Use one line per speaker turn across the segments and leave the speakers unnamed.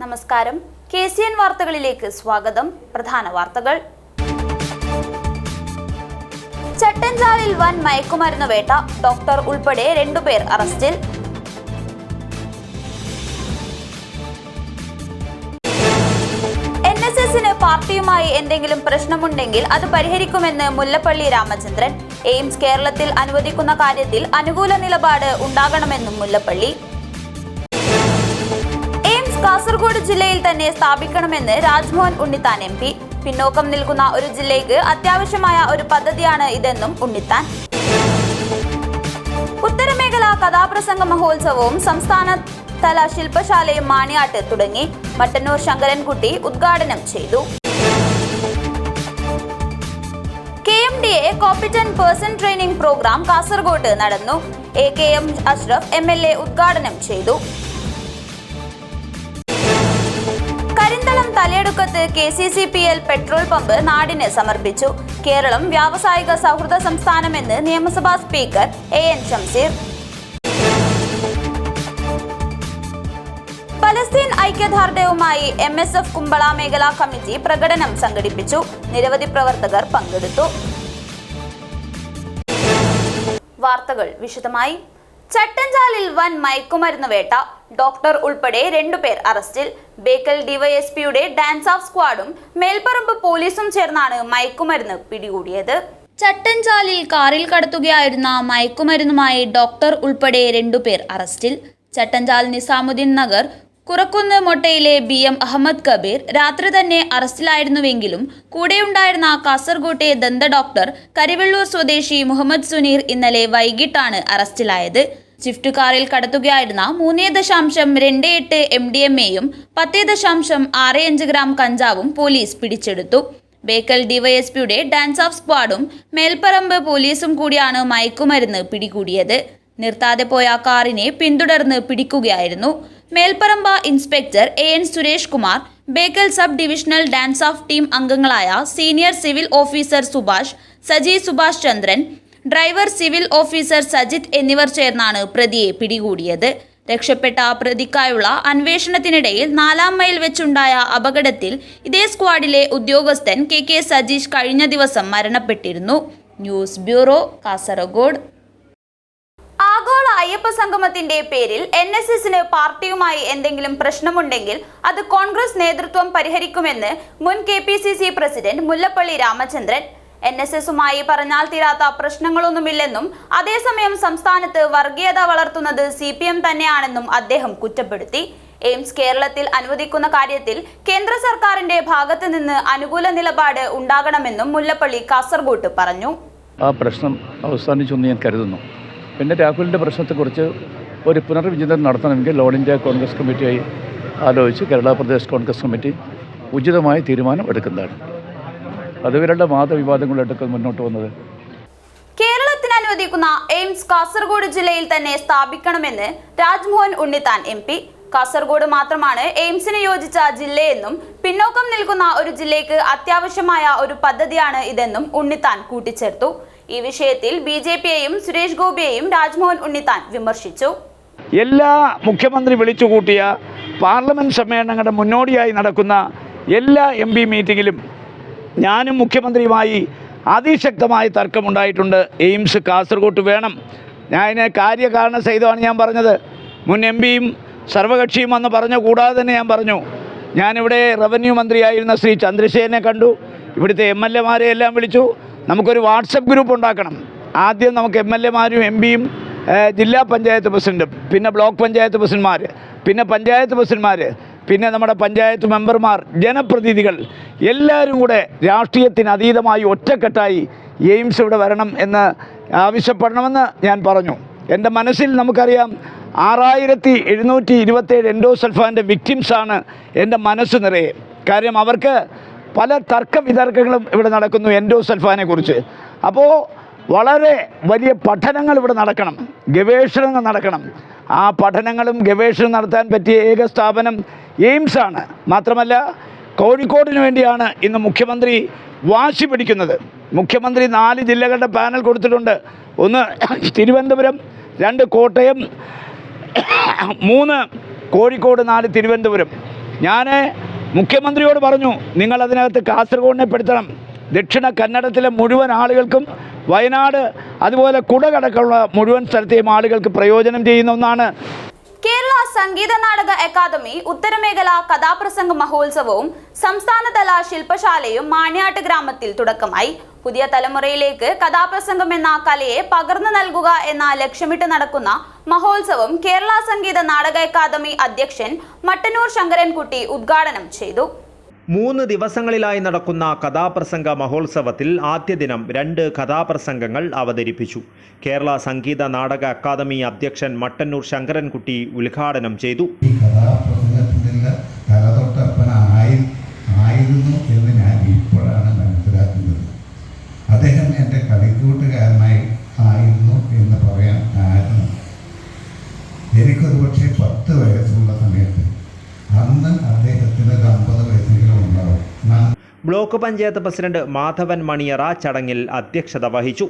നമസ്കാരം. KCN വാർത്തകളിലേക്ക് സ്വാഗതം. പ്രധാന വാർത്തകൾ. ചട്ടഞ്ചാലിൽ വൻ മയക്കുമരുന്ന് വേട്ട. ഡോക്ടർ ഉൾപ്പെടെ 2 പേർ അറസ്റ്റിൽ. NSSന് പാർട്ടിയുമായി എന്തെങ്കിലും പ്രശ്നമുണ്ടെങ്കിൽ അത് പരിഹരിക്കുമെന്ന് മുല്ലപ്പള്ളി രാമചന്ദ്രൻ. എയിംസ് കേരളത്തിൽ അനുവദിക്കുന്ന കാര്യത്തിൽ അനുകൂല നിലപാട് ഉണ്ടാകണമെന്നും മുല്ലപ്പള്ളി. കാസർഗോഡ് ജില്ലയിൽ തന്നെ സ്ഥാപിക്കണമെന്ന് രാജ്മോഹൻ ഉണ്ണിത്താൻ MP. പിന്നോക്കം നിൽക്കുന്ന ഒരു ജില്ലയ്ക്ക് അത്യാവശ്യമായ ഒരു പദ്ധതിയാണ് ഇതെന്നും ഉണ്ണിത്താൻ. ഉത്തരമേഖല കഥാപ്രസംഗ മഹോത്സവവും സംസ്ഥാനതല ശില്പശാലയും മാണിയാട്ട് തുടങ്ങി. മട്ടന്നൂർ ശങ്കരൻകുട്ടി ഉദ്ഘാടനം ചെയ്തു. KMDA competent person training programme Kasaragod നടന്നു. AKM അഷ്റഫ് MLA ഉദ്ഘാടനം ചെയ്തു. കരിന്തളം തലയെടുക്കത്ത് KCCPL പെട്രോൾ പമ്പ് നാടിന് സമർപ്പിച്ചു. കേരളം വ്യാവസായിക സൗഹൃദ സംസ്ഥാനമെന്ന് നിയമസഭാ സ്പീക്കർ AN ഷംസീർ. പലസ്തീൻ ഐക്യദാർഢ്യവുമായി MSF കുമ്പള മേഖലാ കമ്മിറ്റി പ്രകടനം സംഘടിപ്പിച്ചു. നിരവധി പ്രവർത്തകർ പങ്കെടുത്തു. വാർത്തകൾ വിശദമായി. ചട്ടഞ്ചാലിൽ വൻ മയക്കുമരുന്ന് വേട്ട. ഡോക്ടർ ഉൾപ്പെടെ 2 പേർ അറസ്റ്റിൽ. ബേക്കൽ ഡിവൈഎസ്പിയുടെ ഡാൻസ് ഓഫ് സ്ക്വാഡും മേൽപ്പറമ്പ് പോലീസും ചേർന്നാണ് മയക്കുമരുന്ന് പിടികൂടിയത്. ചട്ടഞ്ചാലിൽ കാറിൽ കടത്തുകയായിരുന്ന മയക്കുമരുന്നുമായി ഡോക്ടർ ഉൾപ്പെടെ 2 പേർ അറസ്റ്റിൽ. ചട്ടഞ്ചാൽ നിസാമുദ്ദീൻ നഗർ കുറക്കുന്ന് മൊട്ടയിലെ BM അഹമ്മദ് കബീർ രാത്രി തന്നെ അറസ്റ്റിലായിരുന്നുവെങ്കിലും കൂടെയുണ്ടായിരുന്ന കാസർകോട്ടെ ദന്ത ഡോക്ടർ കരിവെള്ളൂർ സ്വദേശി മുഹമ്മദ് സുനീർ ഇന്നലെ വൈകിട്ടാണ് അറസ്റ്റിലായത്. സ്വിഫ്റ്റ് കാറിൽ കടത്തുകയായിരുന്ന 3.28 MDMAയും 10.65 ഗ്രാം കഞ്ചാവും പോലീസ് പിടിച്ചെടുത്തു. ബേക്കൽ ഡിവൈഎസ്പിയുടെ ഡാൻസ് ഓഫ് സ്ക്വാഡും മേൽപ്പറമ്പ് പോലീസും കൂടിയാണ് മയക്കുമരുന്ന് പിടികൂടിയത്. നിർത്താതെ പോയ കാറിനെ പിന്തുടർന്ന് പിടിക്കുകയായിരുന്നു. Melparamba inspector AN Suresh Kumar, Bekal sub divisional DANSAF team അംഗങ്ങളായ senior civil officer Subhash, Saji Subhash Chandran, driver civil officer Sajith എന്നിവർ ചേർന്നാണ് പ്രതിയെ പിടികൂടിയത്. രക്ഷപ്പെട്ട പ്രതിക്കായുള്ള അന്വേഷണത്തിനിടയിൽ 4-ാം മൈൽ വെച്ചുണ്ടായ അപകടത്തിൽ ഇതേ സ്ക്വാഡിലെ ഉദ്യോഗസ്ഥൻ KK സജീഷ് കഴിഞ്ഞ ദിവസം മരണപ്പെട്ടിരുന്നു. News bureau, Kasaragod. ആഗോള അയ്യപ്പ സംഗമത്തിന്റെ പേരിൽ NSSന് പാർട്ടിയുമായി എന്തെങ്കിലും പ്രശ്നമുണ്ടെങ്കിൽ അത് കോൺഗ്രസ് നേതൃത്വം പരിഹരിക്കുമെന്ന് മുൻ KPCC പ്രസിഡന്റ് മുല്ലപ്പള്ളി രാമചന്ദ്രൻ. NSSുമായി പറഞ്ഞാൽ തീരാത്ത പ്രശ്നങ്ങളൊന്നുമില്ലെന്നും അതേസമയം സംസ്ഥാനത്ത് വർഗീയത വളർത്തുന്നത് CPM തന്നെയാണെന്നും അദ്ദേഹം കുറ്റപ്പെടുത്തി. എയിംസ് കേരളത്തിൽ അനുവദിക്കുന്ന കാര്യത്തിൽ കേന്ദ്ര സർക്കാരിന്റെ ഭാഗത്ത് നിന്ന് അനുകൂല നിലപാട് ഉണ്ടാകണമെന്നും മുല്ലപ്പള്ളി കാസർഗോഡ് പറഞ്ഞു.
ആ പ്രശ്നം അവസാനിച്ചെന്ന് ഞാൻ കരുതുന്നു. പിന്നെ രാഹുലിൻ്റെ പ്രശ്നത്തെക്കുറിച്ച് ഒരു പുനർവിചിന്തനം നടത്തണമെങ്കിൽ ഓൾ ഇന്ത്യ കോൺഗ്രസ് കമ്മിറ്റിയായി ആലോചിച്ച് കേരള പ്രദേശ് കോൺഗ്രസ് കമ്മിറ്റി ഉചിതമായ തീരുമാനം എടുക്കുന്നതാണ്. അതുവരെയുള്ള വാദവിവാദങ്ങളെടുക്കാൻ മുന്നോട്ട് വന്നത്.
കേരളത്തിന് അനുവദിക്കുന്ന എയിംസ് കാസർഗോഡ് ജില്ലയിൽ തന്നെ സ്ഥാപിക്കണമെന്ന് രാജ്മോഹൻ ഉണ്ണിത്താൻ MP. കാസർഗോഡ് മാത്രമാണ് എയിംസിന് യോജിച്ച ജില്ലയെന്നും പിന്നോക്കം നിൽക്കുന്ന ഒരു ജില്ലയ്ക്ക് അത്യാവശ്യമായ ഒരു പദ്ധതിയാണ് ഇതെന്നും ഉണ്ണിത്താൻ കൂട്ടിച്ചേർത്തു. ഈ വിഷയത്തിൽ BJPയെയും സുരേഷ് ഗോപിയെയും രാജ്മോഹൻ ഉണ്ണിത്താൻ വിമർശിച്ചു.
എല്ലാ മുഖ്യമന്ത്രി വിളിച്ചുകൂട്ടിയ പാർലമെൻറ്റ് സമ്മേളനങ്ങളുടെ മുന്നോടിയായി നടക്കുന്ന എല്ലാ MP മീറ്റിങ്ങിലും ഞാനും മുഖ്യമന്ത്രിയുമായി അതിശക്തമായ തർക്കമുണ്ടായിട്ടുണ്ട്. എയിംസ് കാസർഗോഡ് വേണം. ഞാൻ അതിനെ കാര്യകാരണ സഹിതമാണ് ഞാൻ പറഞ്ഞത്. മുൻ MPയും സർവകക്ഷിയും അന്ന് പറഞ്ഞ കൂടാതെ തന്നെ ഞാൻ പറഞ്ഞു, ഞാനിവിടെ റവന്യൂ മന്ത്രിയായിരുന്ന ശ്രീ ചന്ദ്രശേഖരനെ കണ്ടു. ഇവിടുത്തെ MLAമാരെ എല്ലാം വിളിച്ചു. നമുക്കൊരു വാട്സപ്പ് ഗ്രൂപ്പ് ഉണ്ടാക്കണം. ആദ്യം നമുക്ക് MLAമാരും MPയും ജില്ലാ പഞ്ചായത്ത് പ്രസിഡൻറ്റും, പിന്നെ ബ്ലോക്ക് പഞ്ചായത്ത് പ്രസിഡന്റ്മാർ, പിന്നെ പഞ്ചായത്ത് പ്രസിഡന്റ്മാർ, പിന്നെ നമ്മുടെ പഞ്ചായത്ത് മെമ്പർമാർ, ജനപ്രതിനിധികൾ എല്ലാവരും കൂടെ രാഷ്ട്രീയത്തിന് അതീതമായി ഒറ്റക്കെട്ടായി എയിംസ് ഇവിടെ വരണം എന്ന് ആവശ്യപ്പെടണമെന്ന് ഞാൻ പറഞ്ഞു. എൻ്റെ മനസ്സിൽ നമുക്കറിയാം 6727 എൻഡോസൾഫാൻ്റെ വിക്ടിംസാണ് എൻ്റെ മനസ്സ് നിറയെ. കാര്യം അവർക്ക് പല തർക്ക വിതർക്കങ്ങളും ഇവിടെ നടക്കുന്നു എൻഡോസൾഫാനെ കുറിച്ച്. അപ്പോൾ വളരെ വലിയ പഠനങ്ങൾ ഇവിടെ നടക്കണം, ഗവേഷണങ്ങൾ നടക്കണം. ആ പഠനങ്ങളും ഗവേഷണം നടത്താൻ പറ്റിയ ഏക സ്ഥാപനം എയിംസാണ്. മാത്രമല്ല കോഴിക്കോടിന് വേണ്ടിയാണ് ഇന്ന് മുഖ്യമന്ത്രി വാശി പിടിക്കുന്നത്. മുഖ്യമന്ത്രി 4 ജില്ലകളുടെ പാനൽ കൊടുത്തിട്ടുണ്ട്. 1 തിരുവനന്തപുരം, 2 കോട്ടയം, 3 കോഴിക്കോട്, 4 തിരുവനന്തപുരം. ഞാൻ മുഖ്യമന്ത്രിയോട് പറഞ്ഞു, നിങ്ങളതിനകത്ത് കാസർഗോഡിനെ പെടുത്തണം. ദക്ഷിണ കന്നഡത്തിലെ മുഴുവൻ ആളുകൾക്കും, വയനാട് അതുപോലെ കുടകടക്കമുള്ള മുഴുവൻ സ്ഥലത്തെയും ആളുകൾക്ക് പ്രയോജനം ചെയ്യുന്ന ഒന്നാണ്.
കേരള സംഗീത നാടക അക്കാദമി ഉത്തരമേഖല കഥാപ്രസംഗ മഹോത്സവവും സംസ്ഥാനതല ശില്പശാലയും മാണ്യാട്ട് ഗ്രാമത്തിൽ തുടക്കമായി. പുതിയ തലമുറയിലേക്ക് കഥാപ്രസംഗം എന്ന കലയെ പകർന്നു നൽകുക എന്ന ലക്ഷ്യമിട്ട് നടക്കുന്ന മഹോത്സവം കേരള സംഗീത നാടക അക്കാദമി അധ്യക്ഷൻ മട്ടന്നൂർ ശങ്കരൻകുട്ടി ഉദ്ഘാടനം ചെയ്തു.
3 ദിവസങ്ങളിലായി നടക്കുന്ന കഥാപ്രസംഗ മഹോത്സവത്തിൽ ആദ്യ ദിനം 2 കഥാപ്രസംഗങ്ങൾ അവതരിപ്പിച്ചു. കേരള സംഗീത നാടക അക്കാദമി അധ്യക്ഷൻ മട്ടന്നൂർ ശങ്കരൻകുട്ടി ഉദ്ഘാടനം ചെയ്തു.
ഈ കഥാപ്രസംഗത്തിൻ്റെ തലതൊട്ടപ്പനായിരുന്നു എന്ന് ഞാൻ ഇപ്പോഴാണ് മനസ്സിലാക്കുന്നത്. അദ്ദേഹം എൻ്റെ കളിക്കൂട്ടുകാരനായി ആയിരുന്നു എന്ന് പറയാൻ കാരണം, എനിക്കൊരു പക്ഷേ 10 വയസ്സുള്ള സമയത്ത് അന്ന് അദ്ദേഹത്തിന് 50 വയസ്സെങ്കിലും ഉണ്ടാവും.
ബ്ലോക്ക് പഞ്ചായത്ത് പ്രസിഡന്റ് മാധവൻ മണിയറ ചടങ്ങിൽ അധ്യക്ഷത വഹിച്ചു.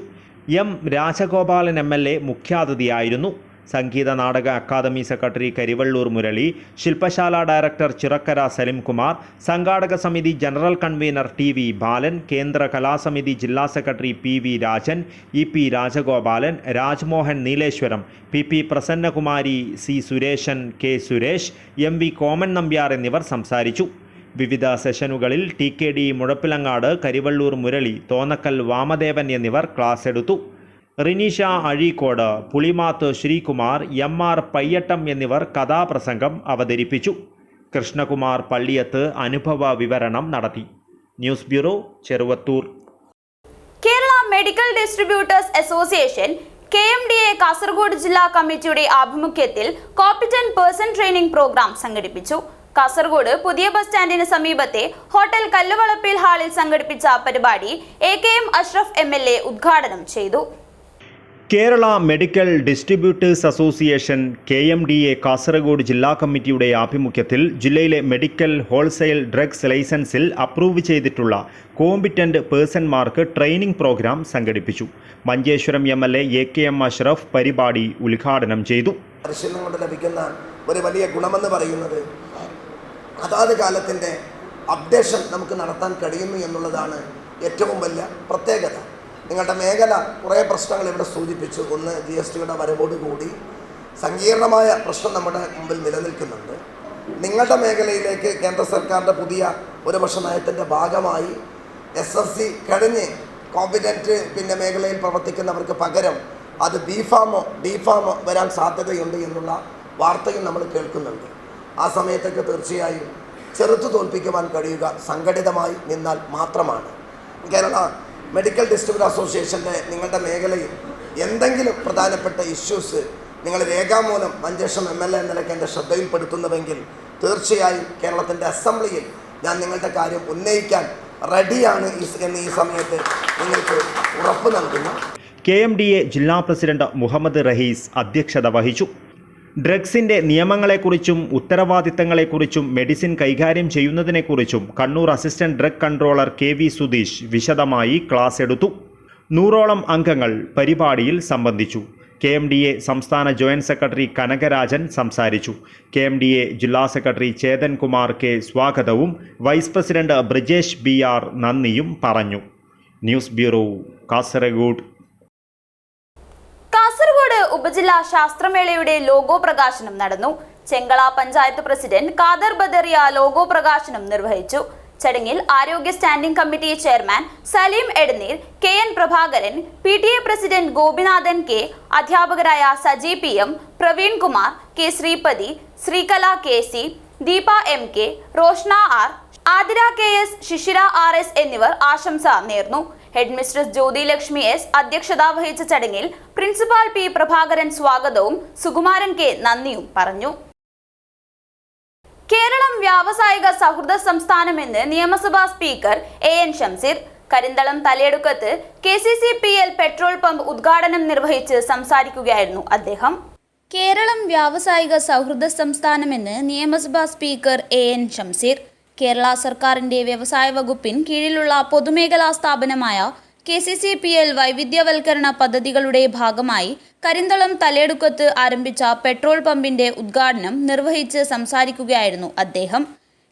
M Rajagopalan MLA മുഖ്യാതിഥിയായിരുന്നു. Sangeetha Nataka academy secretary Karivellur Murali, ശില്പശാല ഡയറക്ടർ ചിറക്കര സലിംകുമാർ, സംഘാടക സമിതി ജനറൽ കൺവീനർ TV ബാലൻ, കേന്ദ്ര കലാസമിതി ജില്ലാ secretary PV Rajan, EP Rajagopalan, Rajmohan Nileshwaram, PP Prasannakumari, C Sureshan, K Suresh, MV Koman Nambiar എന്നിവർ സംസാരിച്ചു. വിവിധ സെഷനുകളിൽ TKD മുഴപ്പിലങ്ങാട്, കരിവള്ളൂർ മുരളി, തോന്നക്കൽ വാമദേവൻ എന്നിവർ ക്ലാസ് എടുത്തു. റിനീഷ അഴീക്കോട്, പുളിമാത്ത് ശ്രീകുമാർ, MR പയ്യട്ടം എന്നിവർ കഥാപ്രസംഗം അവതരിപ്പിച്ചു. കൃഷ്ണകുമാർ പള്ളിയത്ത് അനുഭവ വിവരണം നടത്തി. News bureau, Cheruvathur.
Kerala medical distributors association KMDA Kasaragod ജില്ലാ കമ്മിറ്റിയുടെ ആഭിമുഖ്യത്തിൽ കോമ്പിറ്റന്റ് പേഴ്സൺ ട്രെയിനിംഗ് പ്രോഗ്രാം സംഘടിപ്പിച്ചു. കാസർഗോഡ് പുതിയ ബസ് സ്റ്റാൻഡിന് സമീപത്തെ ഹോട്ടൽ കല്ലുവളപ്പിൽ ഹാളിൽ സംഘടിപ്പിച്ച പരിപാടി AKM അഷ്റഫ് MLA ഉദ്ഘാടനം ചെയ്തു.
Kerala medical distributors association KMDA Kasaragod ജില്ലാ കമ്മിറ്റിയുടെ ആഭിമുഖ്യത്തിൽ ജില്ലയിലെ മെഡിക്കൽ ഹോൾസെയിൽ ഡ്രഗ്സ് ലൈസൻസിൽ അപ്രൂവ് ചെയ്തിട്ടുള്ള കോമ്പിറ്റന്റ് പേഴ്സൺമാർക്ക് ട്രെയിനിംഗ് പ്രോഗ്രാം സംഘടിപ്പിച്ചു. മഞ്ചേശ്വരം MLA AKM അഷ്റഫ് പരിപാടി ഉദ്ഘാടനം ചെയ്തു.
പരിശീലനം കൊണ്ട് ലഭിക്കുന്ന ഒരു വലിയ ഗുണമെന്ന് പറയുന്നത് അതാത് കാലത്തിൻ്റെ അപ്ഡേഷൻ നമുക്ക് നടത്താൻ കഴിയുന്നു എന്നുള്ളതാണ് ഏറ്റവും വലിയ പ്രത്യേകത. നിങ്ങളുടെ മേഖല കുറേ പ്രശ്നങ്ങൾ ഇവിടെ സൂചിപ്പിച്ചു. ഒന്ന്, GSTയുടെ വരവോടുകൂടി സങ്കീർണമായ പ്രശ്നം നമ്മുടെ മുമ്പിൽ നിലനിൽക്കുന്നുണ്ട്. നിങ്ങളുടെ മേഖലയിലേക്ക് കേന്ദ്ര സർക്കാരിൻ്റെ പുതിയ ഒരു വർഷ നയത്തിൻ്റെ ഭാഗമായി SSC കഴിഞ്ഞ് കോമ്പിറ്റൻറ്റ് മേഖലയിൽ പ്രവർത്തിക്കുന്നവർക്ക് പകരം അത് B.Pharm-ഓ D.Pharm-ഓ വരാൻ സാധ്യതയുണ്ട് എന്നുള്ള വാർത്തയും നമ്മൾ കേൾക്കുന്നുണ്ട്. ആ സമയത്തൊക്കെ തീർച്ചയായും ചെറുത്തു തോൽപ്പിക്കുവാൻ കഴിയുക സംഘടിതമായി നിന്നാൽ മാത്രമാണ്. കേരള മെഡിക്കൽ ഡിസ്ട്രിബ്യൂട്ടർ അസോസിയേഷൻ്റെ നിങ്ങളുടെ മേഖലയിൽ എന്തെങ്കിലും പ്രധാനപ്പെട്ട ഇഷ്യൂസ് നിങ്ങൾ രേഖാമൂലം മഞ്ചേശ്വരം MLA എന്ന നിലയ്ക്ക് എൻ്റെ ശ്രദ്ധയിൽപ്പെടുത്തുന്നുവെങ്കിൽ തീർച്ചയായും കേരളത്തിൻ്റെ അസംബ്ലിയിൽ ഞാൻ നിങ്ങളുടെ കാര്യം ഉന്നയിക്കാൻ റെഡിയാണ് എന്ന് ഈ സമയത്ത് നിങ്ങൾക്ക് ഉറപ്പ് നൽകുന്നു.
KMDA ജില്ലാ പ്രസിഡന്റ് മുഹമ്മദ് റഹീസ് അധ്യക്ഷത വഹിച്ചു. ഡ്രഗ്സിൻ്റെ നിയമങ്ങളെക്കുറിച്ചും ഉത്തരവാദിത്തങ്ങളെക്കുറിച്ചും മെഡിസിൻ കൈകാര്യം ചെയ്യുന്നതിനെക്കുറിച്ചും Kannur assistant drug controller KV Sudheesh വിശദമായി ക്ലാസ് എടുത്തു. 100ഓളം അംഗങ്ങൾ പരിപാടിയിൽ സംബന്ധിച്ചു. KMDA സംസ്ഥാന ജോയിന്റ് സെക്രട്ടറി കനകരാജൻ സംസാരിച്ചു. KMDA ജില്ലാ സെക്രട്ടറി ചേതൻ കുമാർ K സ്വാഗതവും വൈസ് പ്രസിഡന്റ് ബ്രിജേഷ് BR നന്ദിയും പറഞ്ഞു. News bureau, Kasaragod.
കാസർഗോഡ് ഉപജില്ലാ ശാസ്ത്രമേളയുടെ ലോഗോ പ്രകാശനം നടന്നു. ചെങ്കള പഞ്ചായത്ത് പ്രസിഡന്റ് ഖാദർ ബദറിയ ലോഗോ പ്രകാശനം നിർവഹിച്ചു. ചടങ്ങിൽ ആരോഗ്യ standing committee chairman Saleem Edaneer, KN Prabhakaran, PTA president Gopinathan K, അധ്യാപകരായ Saji PM, Praveen Kumar, K Sripathi, Sreekala KC, Deepa MK, Roshna R, Athira KS, ശിശിര RS എന്നിവർ ആശംസ നേർന്നു. Headmistress Jyothi Lakshmi S അധ്യക്ഷത വഹിച്ച ചടങ്ങിൽ പ്രിൻസിപ്പാൾ P പ്രഭാകരൻ സ്വാഗതവും സുകുമാരൻ K നന്ദിയും പറഞ്ഞു. കേരളം വ്യാവസായിക സൗഹൃദ സംസ്ഥാനമെന്ന് നിയമസഭാ സ്പീക്കർ AN ഷംസീർ. കരിന്തളം തലയെടുക്കത്ത് KCCPL പെട്രോൾ പമ്പ് ഉദ്ഘാടനം നിർവഹിച്ച് സംസാരിക്കുകയായിരുന്നു അദ്ദേഹം. കേരളം വ്യാവസായിക സൗഹൃദ സംസ്ഥാനമെന്ന് നിയമസഭാ സ്പീക്കർ AN ഷംസീർ. കേരള സർക്കാരിൻ്റെ വ്യവസായ വകുപ്പിൻ കീഴിലുള്ള പൊതുമേഖലാ സ്ഥാപനമായ KCCPL വൈവിധ്യവൽക്കരണ പദ്ധതികളുടെ ഭാഗമായി കരിന്തളം തലയെടുക്കത്ത് ആരംഭിച്ച പെട്രോൾ പമ്പിന്റെ ഉദ്ഘാടനം നിർവഹിച്ച് സംസാരിക്കുകയായിരുന്നു അദ്ദേഹം.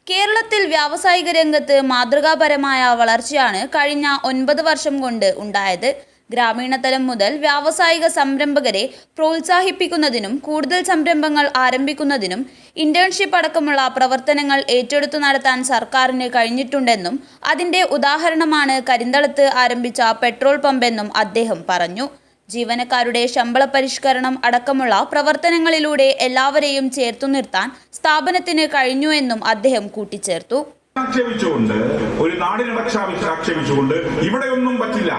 കേരളത്തിൽ വ്യാവസായിക രംഗത്ത് മാതൃകാപരമായ വളർച്ചയാണ് കഴിഞ്ഞ 9 വർഷം കൊണ്ട് ഉണ്ടായത്. ഗ്രാമീണ തലം മുതൽ വ്യാവസായിക സംരംഭകരെ പ്രോത്സാഹിപ്പിക്കുന്നതിനും കൂടുതൽ സംരംഭങ്ങൾ ആരംഭിക്കുന്നതിനും ഇന്റേൺഷിപ്പ് അടക്കമുള്ള പ്രവർത്തനങ്ങൾ ഏറ്റെടുത്തു നടത്താൻ സർക്കാരിന് കഴിഞ്ഞിട്ടുണ്ടെന്നും അതിന്റെ ഉദാഹരണമാണ് കരിന്തളത്ത് ആരംഭിച്ച പെട്രോൾ പമ്പെന്നും അദ്ദേഹം പറഞ്ഞു. ജീവനക്കാരുടെ ശമ്പള പരിഷ്കരണം അടക്കമുള്ള പ്രവർത്തനങ്ങളിലൂടെ എല്ലാവരെയും ചേർത്തു നിർത്താൻ സ്ഥാപനത്തിന് കഴിഞ്ഞുവെന്നും അദ്ദേഹം കൂട്ടിച്ചേർത്തു.
ആക്ഷേപിച്ചുകൊണ്ട് ഒരു ആക്ഷേപിച്ചുകൊണ്ട് ഇവിടെയൊന്നും പറ്റില്ല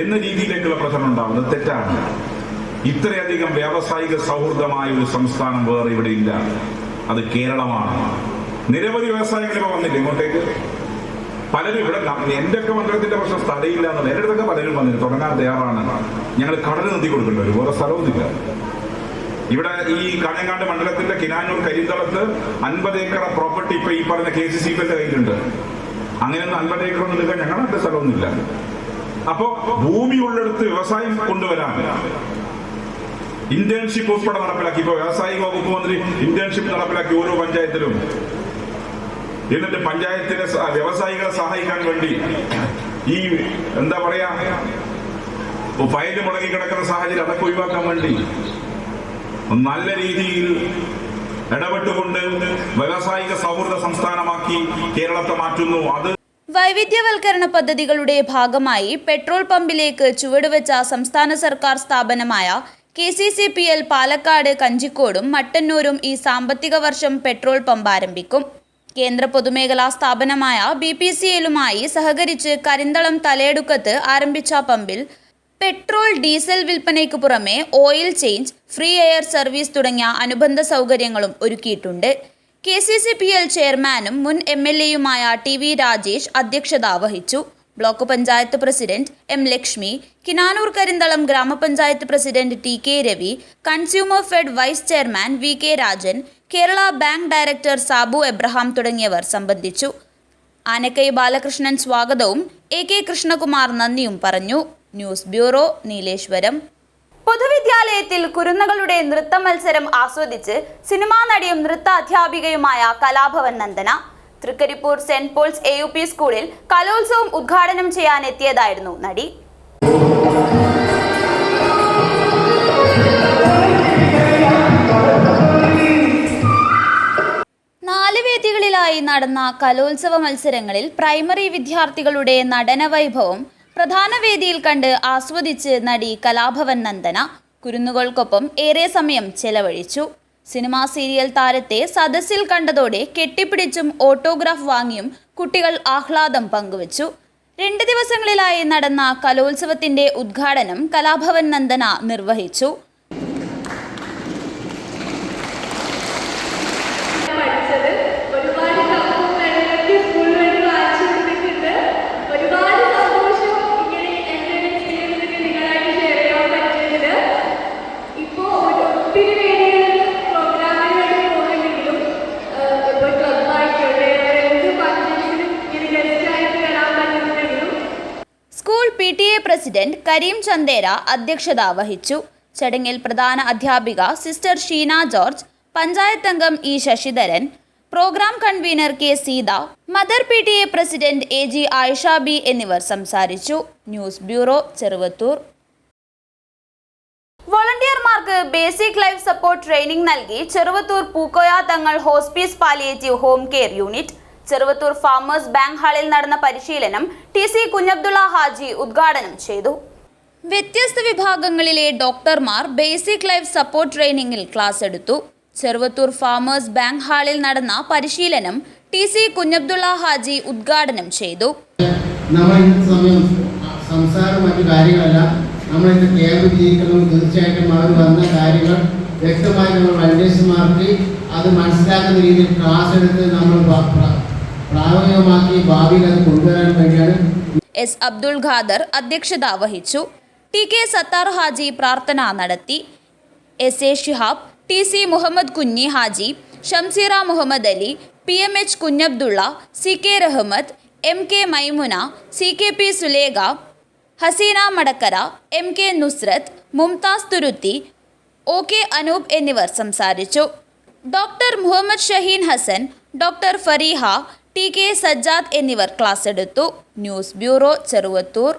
എന്ന രീതിയിലേക്കുള്ള പ്രചരണം ഉണ്ടാവുന്നത് തെറ്റാണ്. ഇത്രയധികം വ്യാവസായിക സൗഹൃദമായ ഒരു സംസ്ഥാനം വേറെ ഇവിടെ ഇല്ല. അത് കേരളമാണ്. നിരവധി വ്യവസായങ്ങൾ ഇപ്പൊ വന്നില്ല ഇങ്ങോട്ടേക്ക്. പലരും ഇവിടെ എന്റെയൊക്കെ മണ്ഡലത്തിന്റെ പ്രശ്നം സ്ഥലമില്ല എന്നുള്ളത് എന്റെ അടുത്തൊക്കെ പലരും വന്നില്ല. തുടങ്ങാൻ തയ്യാറാണ്. ഞങ്ങൾ കടൽ നിർത്തി കൊടുക്കേണ്ടി വരും. വേറെ സ്ഥലമൊന്നുമില്ല. ഇവിടെ ഈ കാഞ്ഞങ്ങാട് മണ്ഡലത്തിന്റെ കിനാനൂർ കരിന്തളത്ത് 50 ഏക്കർ പ്രോപ്പർട്ടി ഇപ്പൊ ഈ പറഞ്ഞ KCCBന്റെ കയ്യിലുണ്ട്. അങ്ങനെയൊന്നും 50 ഏക്കർ ഒന്നും എടുക്കാൻ ഞങ്ങളുടെ സ്ഥലമൊന്നുമില്ല. അപ്പോ ഭൂമി ഉള്ളിടത്ത് വ്യവസായം കൊണ്ടുവരാൻ ഇന്റേൺഷിപ്പ് ഉൾപ്പെടെ നടപ്പിലാക്കി. ഇപ്പൊ വ്യവസായിക വകുപ്പ് മന്ത്രി ഇന്റേൺഷിപ്പ് നടപ്പിലാക്കി ഓരോ പഞ്ചായത്തിലും. എന്നിട്ട് പഞ്ചായത്തിലെ വ്യവസായികളെ സഹായിക്കാൻ വേണ്ടി ഈ എന്താ പറയാ ഫയല് മുടങ്ങി കിടക്കുന്ന സാഹചര്യം അതൊക്കെ ഒഴിവാക്കാൻ വേണ്ടി നല്ല രീതിയിൽ ഇടപെട്ടുകൊണ്ട് വ്യാവസായിക സൗഹൃദ സംസ്ഥാനമാക്കി കേരളത്തെ മാറ്റുന്നു. അത്
വൈവിധ്യവൽക്കരണ പദ്ധതികളുടെ ഭാഗമായി പെട്രോൾ പമ്പിലേക്ക് ചുവടുവെച്ച സംസ്ഥാന സർക്കാർ സ്ഥാപനമായ KCCPL പാലക്കാട് കഞ്ചിക്കോടും മട്ടന്നൂരും ഈ സാമ്പത്തിക വർഷം പെട്രോൾ പമ്പ് ആരംഭിക്കും. കേന്ദ്ര പൊതുമേഖലാ സ്ഥാപനമായ BPCLുമായി സഹകരിച്ച് കരിന്തളം തലയെടുക്കത്ത് ആരംഭിച്ച പമ്പിൽ പെട്രോൾ ഡീസൽ വിൽപ്പനയ്ക്ക് പുറമെ oil change, free air service തുടങ്ങിയ അനുബന്ധ സൗകര്യങ്ങളും ഒരുക്കിയിട്ടുണ്ട്. KCCPL ചെയർമാനും മുൻ MLAയുമായ TV രാജേഷ് അധ്യക്ഷത വഹിച്ചു. Block panchayat president M Lakshmi, Kinanoor Karinthalam ഗ്രാമപഞ്ചായത്ത് president TK Ravi, consumer fed vice chairman VK Rajan, Kerala bank director Sabu Abraham തുടങ്ങിയവർ സംബന്ധിച്ചു. ആനക്കൈ ബാലകൃഷ്ണൻ സ്വാഗതവും AK കൃഷ്ണകുമാർ നന്ദിയും പറഞ്ഞു. News bureau, Nileshwaram. പൊതുവിദ്യാലയത്തിൽ കുരുന്നുകളുടെ നൃത്ത മത്സരം ആസ്വദിച്ച് സിനിമാ നടിയും നൃത്ത അധ്യാപികയുമായ Kalabhavan Nandana Thrikaripur Saint Paul's AUP സ്കൂളിൽ കലോത്സവം ഉദ്ഘാടനം ചെയ്യാനെത്തിയതായിരുന്നു നടി. 4 വേദികളിലായി നടന്ന കലോത്സവ മത്സരങ്ങളിൽ പ്രൈമറി വിദ്യാർത്ഥികളുടെ നടന വൈഭവം പ്രധാന വേദിയിൽ കണ്ട് ആസ്വദിച്ച് നടി കലാഭവൻ നന്ദന കുരുന്നുകൾക്കൊപ്പം ഏറെ സമയം ചെലവഴിച്ചു. സിനിമാ സീരിയൽ താരത്തെ സദസ്സിൽ കണ്ടതോടെ കെട്ടിപ്പിടിച്ചും ഓട്ടോഗ്രാഫ് വാങ്ങിയും കുട്ടികൾ ആഹ്ലാദം പങ്കുവച്ചു. 2 ദിവസങ്ങളിലായി നടന്ന കലോത്സവത്തിന്റെ ഉദ്ഘാടനം കലാഭവൻ നന്ദന നിർവഹിച്ചു. PTA പ്രസിഡന്റ് കരീം ചന്ദേര അധ്യക്ഷത വഹിച്ചു. ചടങ്ങിൽ പ്രധാന അധ്യാപിക സിസ്റ്റർ ഷീന ജോർജ്, പഞ്ചായത്ത് അംഗം E Sasidharan, programme convener K Seetha, mother PTA president AG Ayisha B എന്നിവർ സംസാരിച്ചു. News bureau, Cheruvathur. വോളണ്ടിയർമാർക്ക് ബേസിക് ലൈഫ് സപ്പോർട്ട് ട്രെയിനിംഗ് നൽകി Cheruvathur Pookoya Thangal hospice palliative home care unit. Cheruvathur farmers bank ഹാളിൽ നടന്ന പരിശീലനം TC കുഞ്ഞബ്ദുള്ള ഹാജി ഉദ്ഘാടനം ചെയ്തു. വ്യത്യസ്ത വിഭാഗങ്ങളിലെ ഡോക്ടർമാർ ബേസിക് ലൈഫ് സപ്പോർട്ട് ട്രെയിനിങ്ങിൽ ക്ലാസ് എടുത്തു. ചെറുവത്തൂർ ഫാമേഴ്സ് ബാങ്ക് ഹാളിൽ നടന്ന പരിശീലനം TC കുഞ്ഞബ്ദുള്ള ഹാജി ഉദ്ഘാടനം ചെയ്തു.
സംസാരം മറ്റു കാര്യങ്ങളെല്ലാം നമ്മളിന്ന് ക്യാമ്പ് ജീവിക്കണം. തീർച്ചയായിട്ടും അവർ വന്ന കാര്യങ്ങൾ വ്യക്തമായി നമ്മൾ വോളണ്ടിയർമാർക്ക് അത് മനസ്സിലാക്കുന്ന രീതിയിൽ ക്ലാസ് എടുത്ത് നമ്മൾ പ്രായോഗികമാക്കി ഭാവിയിൽ അത് കൊണ്ടുവരാൻ വേണ്ടിയാണ്.
S അബ്ദുൾ ഖാദർ അധ്യക്ഷത വഹിച്ചു. TK സത്താർ ഹാജി പ്രാർത്ഥന നടത്തി. SA Shihab, TC Muhammad Kunhi Haji, Shamseera Muhammad Ali, PMH Kunhabdulla, CK റഹ്മത്ത്, MK Maimuna, CKP Sulekha, Hasina Madakkara, MK Nusrat, Mumtaz തുരുത്തി, OK അനൂപ് എന്നിവർ സംസാരിച്ചു. Doctor Muhammad Shaheen Hasan, doctor Fareeha, T K Sajjad എന്നിവർ ക്ലാസ് എടുത്തു. News bureau, Cheruvathur.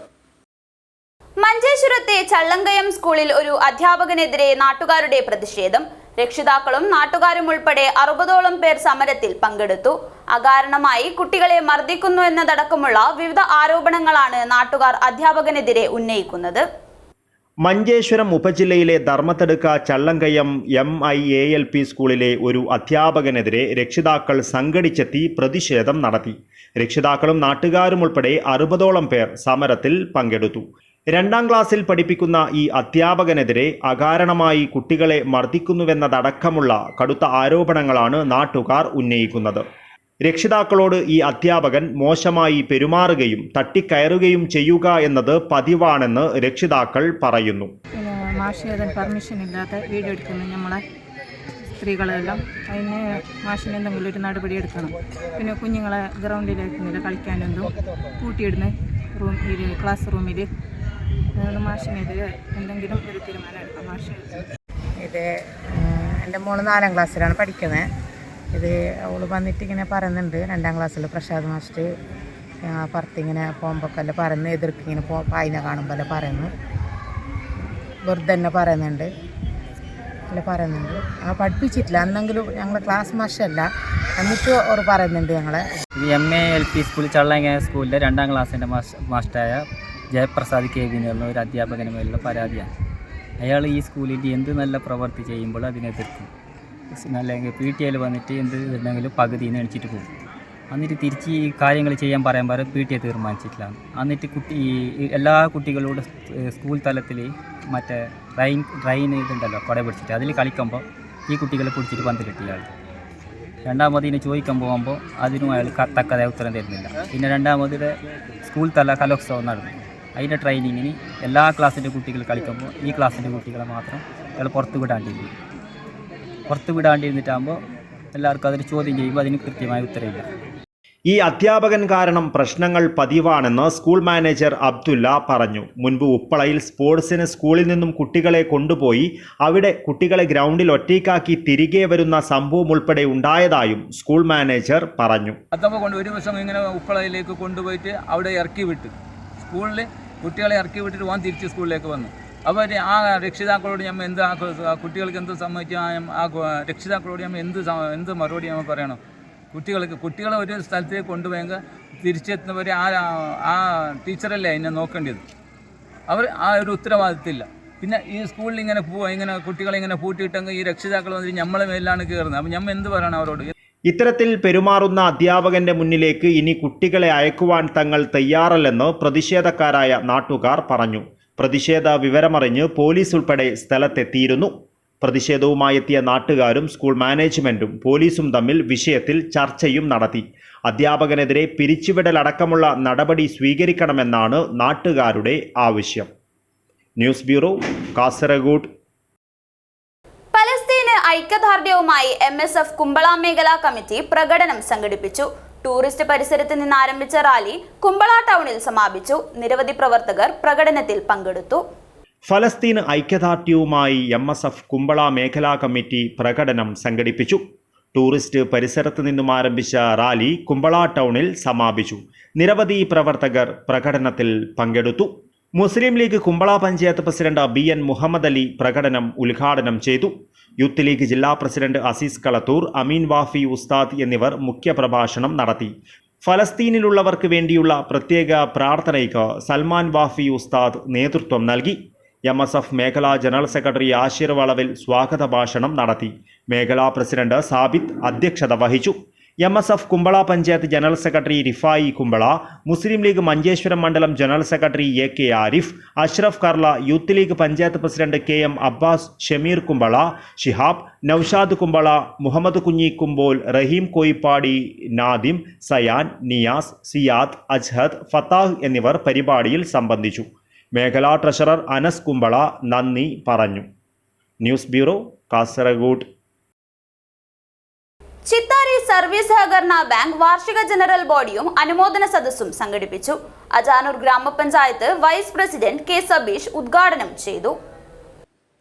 മഞ്ചേശ്വരത്തെ ചള്ളങ്കയം സ്കൂളിൽ ഒരു അധ്യാപകനെതിരെ നാട്ടുകാരുടെ പ്രതിഷേധം. രക്ഷിതാക്കളും നാട്ടുകാരും ഉൾപ്പെടെ 60ഓളം പേർ സമരത്തിൽ പങ്കെടുത്തു. അകാരണമായി കുട്ടികളെ മർദ്ദിക്കുന്നു എന്നതടക്കമുള്ള വിവിധ ആരോപണങ്ങളാണ് നാട്ടുകാർ അധ്യാപകനെതിരെ ഉന്നയിക്കുന്നത്.
മഞ്ചേശ്വരം ഉപജില്ലയിലെ ധർമ്മത്തടുക്ക ചള്ളങ്കയം MIALP സ്കൂളിലെ ഒരു അധ്യാപകനെതിരെ രക്ഷിതാക്കൾ സംഘടിച്ചെത്തി പ്രതിഷേധം നടത്തി. രക്ഷിതാക്കളും നാട്ടുകാരും ഉൾപ്പെടെ 60ഓളം പേർ സമരത്തിൽ പങ്കെടുത്തു. 2ാം ക്ലാസ്സിൽ പഠിപ്പിക്കുന്ന ഈ അധ്യാപകനെതിരെ അകാരണമായി കുട്ടികളെ മർദ്ദിക്കുന്നുവെന്നതടക്കമുള്ള കടുത്ത ആരോപണങ്ങളാണ് നാട്ടുകാർ ഉന്നയിക്കുന്നത്. രക്ഷിതാക്കളോട് ഈ അധ്യാപകൻ മോശമായി പെരുമാറുകയും തട്ടിക്കയറുകയും ചെയ്യുക എന്നത് പതിവാണെന്ന് രക്ഷിതാക്കൾ പറയുന്നു.
മാഷിന് പെർമിഷൻ ഇല്ലാത്ത വീഡിയോ എടുക്കുന്നു നമ്മളെ സ്ത്രീകളെല്ലാം. അതിന് മാഷിന് എന്തെങ്കിലും ഒരു നടപടി എടുക്കണം. പിന്നെ കുഞ്ഞുങ്ങളെ ഗ്രൗണ്ടിലേക്കുന്നില്ല കളിക്കാനെന്തും കൂട്ടിയിടുന്ന ക്ലാസ് റൂമിൽ മാഷിനെതിരെ എന്തെങ്കിലും ഒരു തീരുമാനം എടുക്കാം. മാഷ്
ഇത് എൻ്റെ മോള് 4ാം ക്ലാസ്സിലാണ് പഠിക്കുന്നത്. ഇത് അവൾ വന്നിട്ട് ഇങ്ങനെ പറയുന്നുണ്ട്. 2ാം ക്ലാസ്സിൽ പ്രസാദ് മാസ്റ്റർ പുറത്തിങ്ങനെ പോകുമ്പോഴൊക്കെ പറയുന്നു, എതിർക്കിങ്ങനെ പായിനെ കാണുമ്പോൾ പറയുന്നു, വെറുതെ തന്നെ പറയുന്നുണ്ട്. അല്ല പറയുന്നുണ്ട് പഠിപ്പിച്ചിട്ടില്ല അന്നെങ്കിലും ഞങ്ങൾ ക്ലാസ് മാഷല്ല എന്നിട്ട് അവർ പറയുന്നുണ്ട്. ഞങ്ങളെ
MALP സ്കൂൾ ചള്ളങ്ങ സ്കൂളിലെ 2ാം ക്ലാസ്സിൻ്റെ മാസ്റ്ററായ ജയപ്രസാദ് KV എന്ന് പറഞ്ഞ ഒരു അധ്യാപകന് മേലുള്ള പരാതിയാണ്. അയാൾ ഈ സ്കൂളിൽ എന്ത് നല്ല പ്രവൃത്തി ചെയ്യുമ്പോൾ അതിനെതിർക്കും. അല്ലെങ്കിൽ PTA വന്നിട്ട് എന്ത് ഇല്ലെങ്കിലും പകുതിയിൽ നിന്ന് എണിച്ചിട്ട് പോകും. എന്നിട്ട് തിരിച്ച് ഈ കാര്യങ്ങൾ ചെയ്യാൻ പറയാൻ PTA തീരുമാനിച്ചിട്ടില്ല. എന്നിട്ട് എല്ലാ കുട്ടികളോടും സ്കൂൾ തലത്തിൽ മറ്റേ ഡ്രൈൻ ഇതുണ്ടല്ലോ കുട പിടിച്ചിട്ട് അതിൽ കളിക്കുമ്പോൾ ഈ കുട്ടികളെ പിടിച്ചിട്ട് പന്തിലിട്ട് ഇയാൾ. രണ്ടാമതിന് ചോദിക്കാൻ പോകുമ്പോൾ അതിനും അയാൾ തക്കതായ ഉത്തരം തരുന്നില്ല. പിന്നെ രണ്ടാമത് സ്കൂൾ തല കലോത്സവം നടന്നു. അതിൻ്റെ ട്രെയിനിങ്ങിന് എല്ലാ ക്ലാസ്സിൻ്റെ കുട്ടികൾ കളിക്കുമ്പോൾ ഈ ക്ലാസ്സിൻ്റെ കുട്ടികളെ മാത്രം അയാൾ പുറത്ത് വിടാണ്ടിരുന്നിട്ടാകുമ്പോൾ എല്ലാവർക്കും അതിന് ചോദ്യം ചെയ്യുമ്പോൾ അതിന് കൃത്യമായ ഉത്തരവില്ല.
ഈ അധ്യാപകൻ കാരണം പ്രശ്നങ്ങൾ പതിവാണെന്ന് സ്കൂൾ മാനേജർ അബ്ദുല്ല പറഞ്ഞു. മുൻപ് ഉപ്പളയിൽ സ്പോർട്സിന് സ്കൂളിൽ നിന്നും കുട്ടികളെ കൊണ്ടുപോയി അവിടെ കുട്ടികളെ ഗ്രൗണ്ടിൽ ഒറ്റയ്ക്കാക്കി തിരികെ വരുന്ന സംഭവം ഉൾപ്പെടെ ഉണ്ടായതായും സ്കൂൾ മാനേജർ പറഞ്ഞു.
ഒരു ദിവസം ഇങ്ങനെ ഉപ്പളയിലേക്ക് കൊണ്ടുപോയിട്ട് അവിടെ ഇറക്കി വിട്ട് സ്കൂളിൽ കുട്ടികളെ ഇറക്കി വിട്ടിട്ട് പോകാൻ തിരിച്ച് സ്കൂളിലേക്ക് വന്നു. അപ്പോൾ ആ രക്ഷിതാക്കളോട് നമ്മൾ എന്ത് കുട്ടികൾക്ക് എന്ത് സമ്മതിച്ചു ആ രക്ഷിതാക്കളോട് നമ്മൾ എന്ത് മറുപടി നമ്മൾ പറയണം? കുട്ടികളെ ഒരു സ്ഥലത്തേക്ക് കൊണ്ടുപോയെങ്കിൽ തിരിച്ചെത്തുന്നവർ ആ ടീച്ചറല്ലേ അതിനെ നോക്കേണ്ടത്. അവർ ആ ഒരു ഉത്തരവാദിത്തമില്ല. പിന്നെ ഈ സ്കൂളിൽ ഇങ്ങനെ കുട്ടികളെ ഇങ്ങനെ പൂട്ടിയിട്ടെങ്കിൽ ഈ രക്ഷിതാക്കൾ വന്നിട്ട് നമ്മളെ മേലാണ് കയറുന്നത്. അപ്പം നമ്മൾ എന്ത് പറയണം അവരോട്?
ഇത്തരത്തിൽ പെരുമാറുന്ന അധ്യാപകന്റെ മുന്നിലേക്ക് ഇനി കുട്ടികളെ അയക്കുവാൻ തങ്ങൾ തയ്യാറല്ലെന്ന് പ്രതിഷേധക്കാരായ നാട്ടുകാർ പറഞ്ഞു. പ്രതിഷേധ വിവരമറിഞ്ഞ് പോലീസ് ഉൾപ്പെടെ സ്ഥലത്തെത്തിയിരുന്നു. പ്രതിഷേധവുമായി എത്തിയ നാട്ടുകാരും സ്കൂൾ മാനേജ്മെന്റും പോലീസും തമ്മിൽ വിഷയത്തിൽ ചർച്ചയും നടത്തി. അധ്യാപകനെതിരെ പിരിച്ചുവിടലടക്കമുള്ള നടപടി സ്വീകരിക്കണമെന്നാണ് നാട്ടുകാരുടെ ആവശ്യം. News bureau, Kasaragod.
പലസ്തീന് ഐക്യദാർഢ്യവുമായി MSF കുമ്പള മേഖലാ കമ്മിറ്റി പ്രകടനം സംഘടിപ്പിച്ചു. ടൂറിസ്റ്റ് പരിസരത്ത് നിന്ന് ആരംഭിച്ച റാലി കുമ്പള ടൗണിൽ സമാപിച്ചു. നിരവധി പ്രവർത്തകർ പ്രകടനത്തിൽ പങ്കെടുത്തു.
ഫലസ്തീന് ഐക്യദാർഢ്യവുമായി MSF കുമ്പള മേഖലാ കമ്മിറ്റി പ്രകടനം സംഘടിപ്പിച്ചു. ടൂറിസ്റ്റ് പരിസരത്ത് നിന്നും ആരംഭിച്ച റാലി കുമ്പള ടൗണിൽ സമാപിച്ചു. നിരവധി പ്രവർത്തകർ പ്രകടനത്തിൽ പങ്കെടുത്തു. Muslim League Kumbla panchayat president BN Muhammad Ali പ്രകടനം ഉദ്ഘാടനം ചെയ്തു. യൂത്ത് ലീഗ് ജില്ലാ പ്രസിഡന്റ് അസീസ് കളത്തൂർ, അമീൻ വാഫി ഉസ്താദ് എന്നിവർ മുഖ്യപ്രഭാഷണം നടത്തി. ഫലസ്തീനിലുള്ളവർക്ക് വേണ്ടിയുള്ള പ്രത്യേക പ്രാർത്ഥനയ്ക്ക് സൽമാൻ വാഫി ഉസ്താദ് നേതൃത്വം നൽകി. MSF മേഖലാ ജനറൽ സെക്രട്ടറി ആശിർ വളവിൽ സ്വാഗത ഭാഷണം നടത്തി. മേഖലാ പ്രസിഡന്റ് സാബിത്ത് അധ്യക്ഷത വഹിച്ചു. MSF Kumbla panchayat general secretary Rifai Kumbla, Muslim League Manjeshwaram മണ്ഡലം general secretary AK Arif, Ashraf Karla, youth league panchayat president KM Abbas, Shameer Kumbla, Shihab, Noushad Kumbla, Muhammad Kunhi Kumbol, Raheem Koyippady, Nadim, Sayan, Niyas, Siyad, Ajhad, Fathah എന്നിവർ പരിപാടിയിൽ സംബന്ധിച്ചു. മേഖലാ ട്രഷറർ അനസ് കുമ്പള നന്ദി പറഞ്ഞു. News bureau, Kasaragod.
Chithari service സഹകരണ ബാങ്ക് വാർഷിക ജനറൽ ബോഡിയും അനുമോദന സദസ്സും സംഘടിപ്പിച്ചു. അജാനൂർ ഗ്രാമപഞ്ചായത്ത് വൈസ് പ്രസിഡന്റ് K സബീഷ് ഉദ്ഘാടനം ചെയ്തു.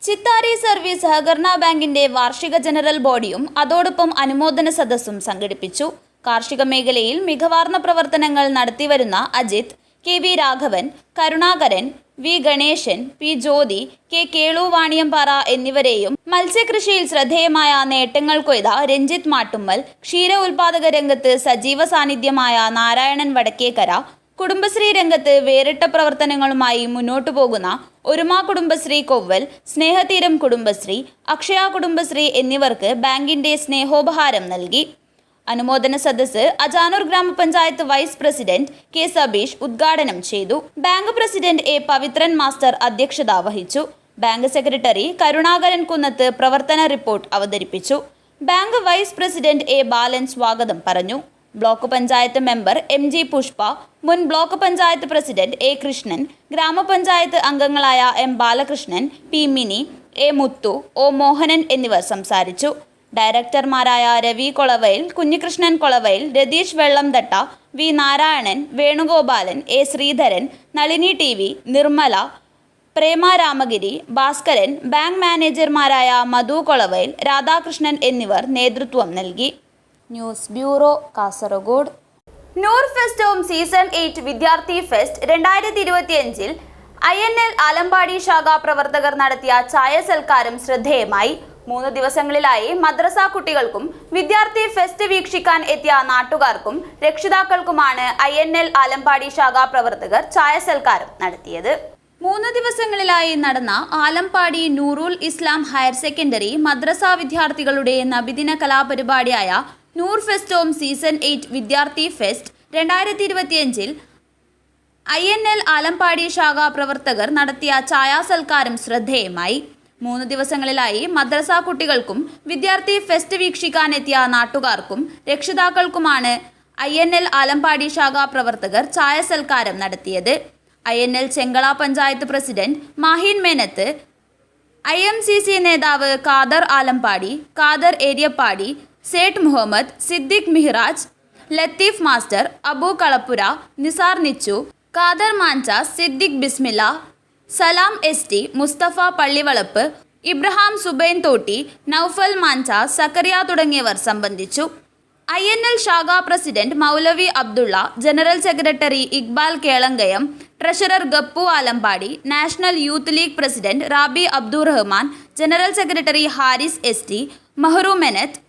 ചിത്താരി സർവീസ് സഹകരണ ബാങ്കിന്റെ വാർഷിക ജനറൽ ബോഡിയും അതോടൊപ്പം അനുമോദന സദസ്സും സംഘടിപ്പിച്ചു. കാർഷിക മേഖലയിൽ മികവാർന്ന പ്രവർത്തനങ്ങൾ നടത്തിവരുന്ന Ajith, K V Raghavan, Karunakaran, V Ganeshan, P Jyothi, K Kelu Vaniyampara എന്നിവരെയും മത്സ്യകൃഷിയിൽ ശ്രദ്ധേയമായ നേട്ടങ്ങൾ കൊയ്ത രഞ്ജിത്ത് മാട്ടുമ്മൽ, ക്ഷീര ഉൽപാദക രംഗത്ത് സജീവ സാന്നിധ്യമായ നാരായണൻ വടക്കേക്കര, കുടുംബശ്രീ രംഗത്ത് വേറിട്ട പ്രവർത്തനങ്ങളുമായി മുന്നോട്ടു പോകുന്ന ഒരുമ കുടുംബശ്രീ കൊവ്വൽ, സ്നേഹതീരം കുടുംബശ്രീ, അക്ഷയ കുടുംബശ്രീ എന്നിവർക്ക് ബാങ്കിന്റെ സ്നേഹോപഹാരം നൽകി. അനുമോദന സദസ്സ് അജാനൂർ ഗ്രാമപഞ്ചായത്ത് വൈസ് പ്രസിഡന്റ് കെ സബീഷ് ഉദ്ഘാടനം ചെയ്തു. Bank president A Pavithran master അധ്യക്ഷത വഹിച്ചു. ബാങ്ക് സെക്രട്ടറി കരുണാകരൻ കുന്നത്ത് പ്രവർത്തന റിപ്പോർട്ട് അവതരിപ്പിച്ചു. Bank vice president A Balan സ്വാഗതം പറഞ്ഞു. Block panchayat member M G Pushpa, മുൻ block panchayat president A Krishnan, ഗ്രാമപഞ്ചായത്ത് അംഗങ്ങളായ M Balakrishnan, P Mini, A Muthu, O Mohanan എന്നിവർ സംസാരിച്ചു. ഡയറക്ടർമാരായ Ravi Kolavayil, Kunhikrishnan Kolavayil, Ratheesh Vellamthatta, V Narayanan, Venugopalan, A Sreedharan, Nalini T V, Nirmala, Prema Ramagiri, Bhaskaran, bank മാനേജർമാരായ മധു കൊളവയിൽ, രാധാകൃഷ്ണൻ എന്നിവർ നേതൃത്വം നൽകി. News bureau, Kasaragod. Noor fest home season 8 വിദ്യാർത്ഥി ഫെസ്റ്റ് 2025 INL ആലമ്പാടി ശാഖാ പ്രവർത്തകർ നടത്തിയ ചായ സൽക്കാരം ശ്രദ്ധേയമായി. 3 ദിവസങ്ങളിലായി മദ്രസ കുട്ടികൾക്കും വിദ്യാർത്ഥി ഫെസ്റ്റ് വീക്ഷിക്കാൻ എത്തിയ നാട്ടുകാർക്കും രക്ഷിതാക്കൾക്കുമാണ് INL ആലമ്പാടി ശാഖാ പ്രവർത്തകർ ചായ സൽക്കാരം നടത്തിയത്. 3 ദിവസങ്ങളിലായി നടന്ന ആലമ്പാടി നൂറുൽ ഇസ്ലാം ഹയർ സെക്കൻഡറി മദ്രസ വിദ്യാർത്ഥികളുടെ നബിദിന കലാപരിപാടിയായ നൂർ ഫെസ്റ്റ് ഹോം സീസൺ 8 വിദ്യാർത്ഥി ഫെസ്റ്റ് 2025 INL ആലമ്പാടി ശാഖാ പ്രവർത്തകർ നടത്തിയ ഛായാസൽക്കാരം ശ്രദ്ധേയമായി. 3 ദിവസങ്ങളിലായി മദ്രസ കുട്ടികൾക്കും വിദ്യാർത്ഥി ഫെസ്റ്റ് വീക്ഷിക്കാനെത്തിയ നാട്ടുകാർക്കും രക്ഷിതാക്കൾക്കുമാണ് INL ആലമ്പാടി ശാഖാ പ്രവർത്തകർ ഛായാസൽക്കാരം നടത്തിയത്. INL Chengala panchayat president Mahin Menath, IMCC നേതാവ് ഖാദർ ആലമ്പാടി, ഖാദർ ഏരിയപ്പാടി, സേഠ് മുഹമ്മദ്, സിദ്ദിഖ് മിഹ്റാജ്, ലത്തീഫ് മാസ്റ്റർ, അബു കളപ്പുര, നിസാർ നിച്ചു, ഖാദർ മാഞ്ച, സിദ്ദിഖ് ബിസ്മില്ല, സലാം ST, മുസ്തഫ പള്ളിവളപ്പ്, ഇബ്രഹാം സുബൈൻ തോട്ടി, നൌഫൽ മാഞ്ച, സക്കറിയ തുടങ്ങിയവർ സംബന്ധിച്ചു. INL ശാഖാ പ്രസിഡന്റ് മൗലവി Abdulla, general secretary Iqbal Kelankayam, treasurer Gappu Alampady, national youth league president Rabi Abdurahman, general secretary Haris ST, Mahroo Menath,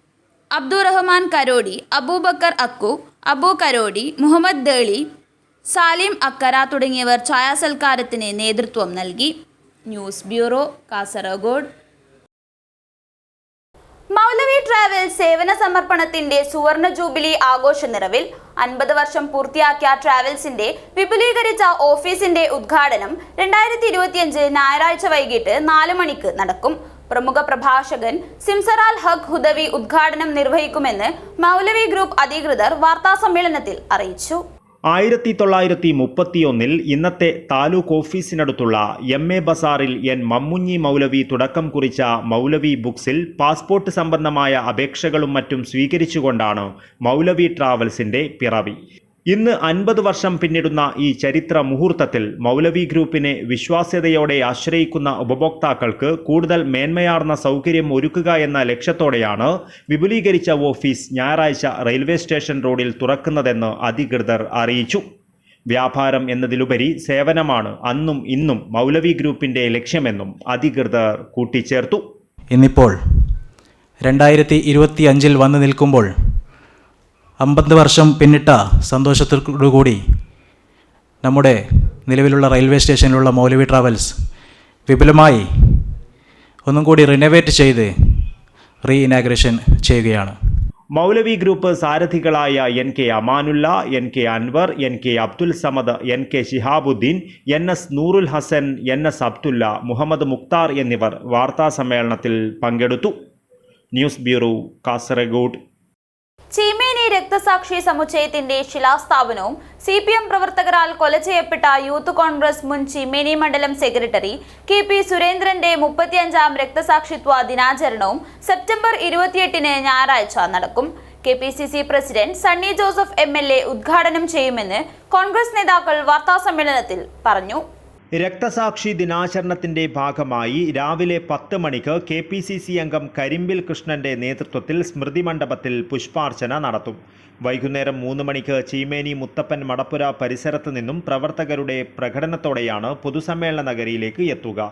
Abdurahman Karodi, Aboobacker Akku, Abu Karodi, Muhammad Deli, Salim Akkara തുടങ്ങിയവർ ഛായാസൽക്കാരത്തിന് നേതൃത്വം നൽകി. News bureau, Kasaragod. Moulavi travel സേവന സമർപ്പണത്തിന്റെ സുവർണ ജൂബിലി ആഘോഷ നിറവിൽ 50 വർഷം പൂർത്തിയാക്കിയ ട്രാവൽസിന്റെ വിപുലീകരിച്ച ഓഫീസിന്റെ ഉദ്ഘാടനം 2025 ഞായറാഴ്ച വൈകിട്ട് 4 മണിക്ക് നടക്കും. പ്രമുഖ പ്രഭാഷകൻ സിംസറാൽ ഹഖ് ഹുദവി ഉദ്ഘാടനം നിർവഹിക്കുമെന്ന് മൗലവി ഗ്രൂപ്പ് അധികൃതർ വാർത്താസമ്മേളനത്തിൽ അറിയിച്ചു.
1931 ഇന്നത്തെ താലൂക്ക് ഓഫീസിനടുത്തുള്ള MA ബസാറിൽ മമ്മുഞ്ഞി മൗലവി തുടക്കം കുറിച്ച മൗലവി ബുക്സിൽ പാസ്പോർട്ട് സംബന്ധമായ അപേക്ഷകളും മറ്റും സ്വീകരിച്ചുകൊണ്ടാണ് മൗലവി ട്രാവൽസിന്റെ പിറവി. ഇന്ന് 50 വർഷം പിന്നിടുന്ന ഈ ചരിത്ര മുഹൂർത്തത്തിൽ മൗലവി ഗ്രൂപ്പിനെ വിശ്വാസ്യതയോടെ ആശ്രയിക്കുന്ന ഉപഭോക്താക്കൾക്ക് കൂടുതൽ മേന്മയാർന്ന സൗകര്യം ഒരുക്കുക എന്ന ലക്ഷ്യത്തോടെയാണ് വിപുലീകരിച്ച ഓഫീസ് ഞായറാഴ്ച റെയിൽവേ സ്റ്റേഷൻ റോഡിൽ തുറക്കുന്നതെന്ന് അധികൃതർ അറിയിച്ചു. വ്യാപാരം എന്നതിലുപരി സേവനമാണ് അന്നും ഇന്നും മൗലവി ഗ്രൂപ്പിന്റെ ലക്ഷ്യമെന്നും അധികൃതർ കൂട്ടിച്ചേർത്തു.
ഇന്നിപ്പോൾ 2025 വന്നു നിൽക്കുമ്പോൾ 50 വർഷം പിന്നിട്ട സന്തോഷത്തോടുകൂടി നമ്മുടെ നിലവിലുള്ള റെയിൽവേ സ്റ്റേഷനിലുള്ള മൗലവി ട്രാവൽസ് വിപുലമായി ഒന്നും കൂടി റിനോവേറ്റ് ചെയ്ത് ഇനാഗ്രേഷൻ ചെയ്യുകയാണ്.
മൗലവി ഗ്രൂപ്പ് സാരഥികളായ NK Amanulla, NK Anwar, NK Abdul Samad, NK Shihabuddin, NS Noorul Hasan, NS Abdulla, Muhammad Mukhtar എന്നിവർ വാർത്താസമ്മേളനത്തിൽ പങ്കെടുത്തു. News bureau, Kasaragod.
ചീമേനി രക്തസാക്ഷി സമുച്ചയത്തിന്റെ ശിലാസ്ഥാപനവും CPM പ്രവർത്തകരാൽ കൊല ചെയ്യപ്പെട്ട യൂത്ത് കോൺഗ്രസ് മുൻ ചീമേനി മണ്ഡലം സെക്രട്ടറി KP സുരേന്ദ്രന്റെ 35ാം രക്തസാക്ഷിത്വ ദിനാചരണവും സെപ്റ്റംബർ 28 ഞായറാഴ്ച നടക്കും. KPCC president Sunny Joseph MLA ഉദ്ഘാടനം ചെയ്യുമെന്ന് കോൺഗ്രസ് നേതാക്കൾ വാർത്താസമ്മേളനത്തിൽ പറഞ്ഞു.
രക്തസാക്ഷി ദിനാചരണത്തിൻ്റെ ഭാഗമായി രാവിലെ 10 മണിക്ക് KPCC അംഗം കരിമ്പിൽ കൃഷ്ണൻ്റെ നേതൃത്വത്തിൽ സ്മൃതി മണ്ഡപത്തിൽ പുഷ്പാർച്ചന നടത്തും. വൈകുന്നേരം 3 മണിക്ക് ചീമേനി മുത്തപ്പൻ മടപ്പുര പരിസരത്ത് നിന്നും പ്രവർത്തകരുടെ പ്രകടനത്തോടെയാണ് പൊതുസമ്മേളന നഗരിയിലേക്ക് എത്തുക.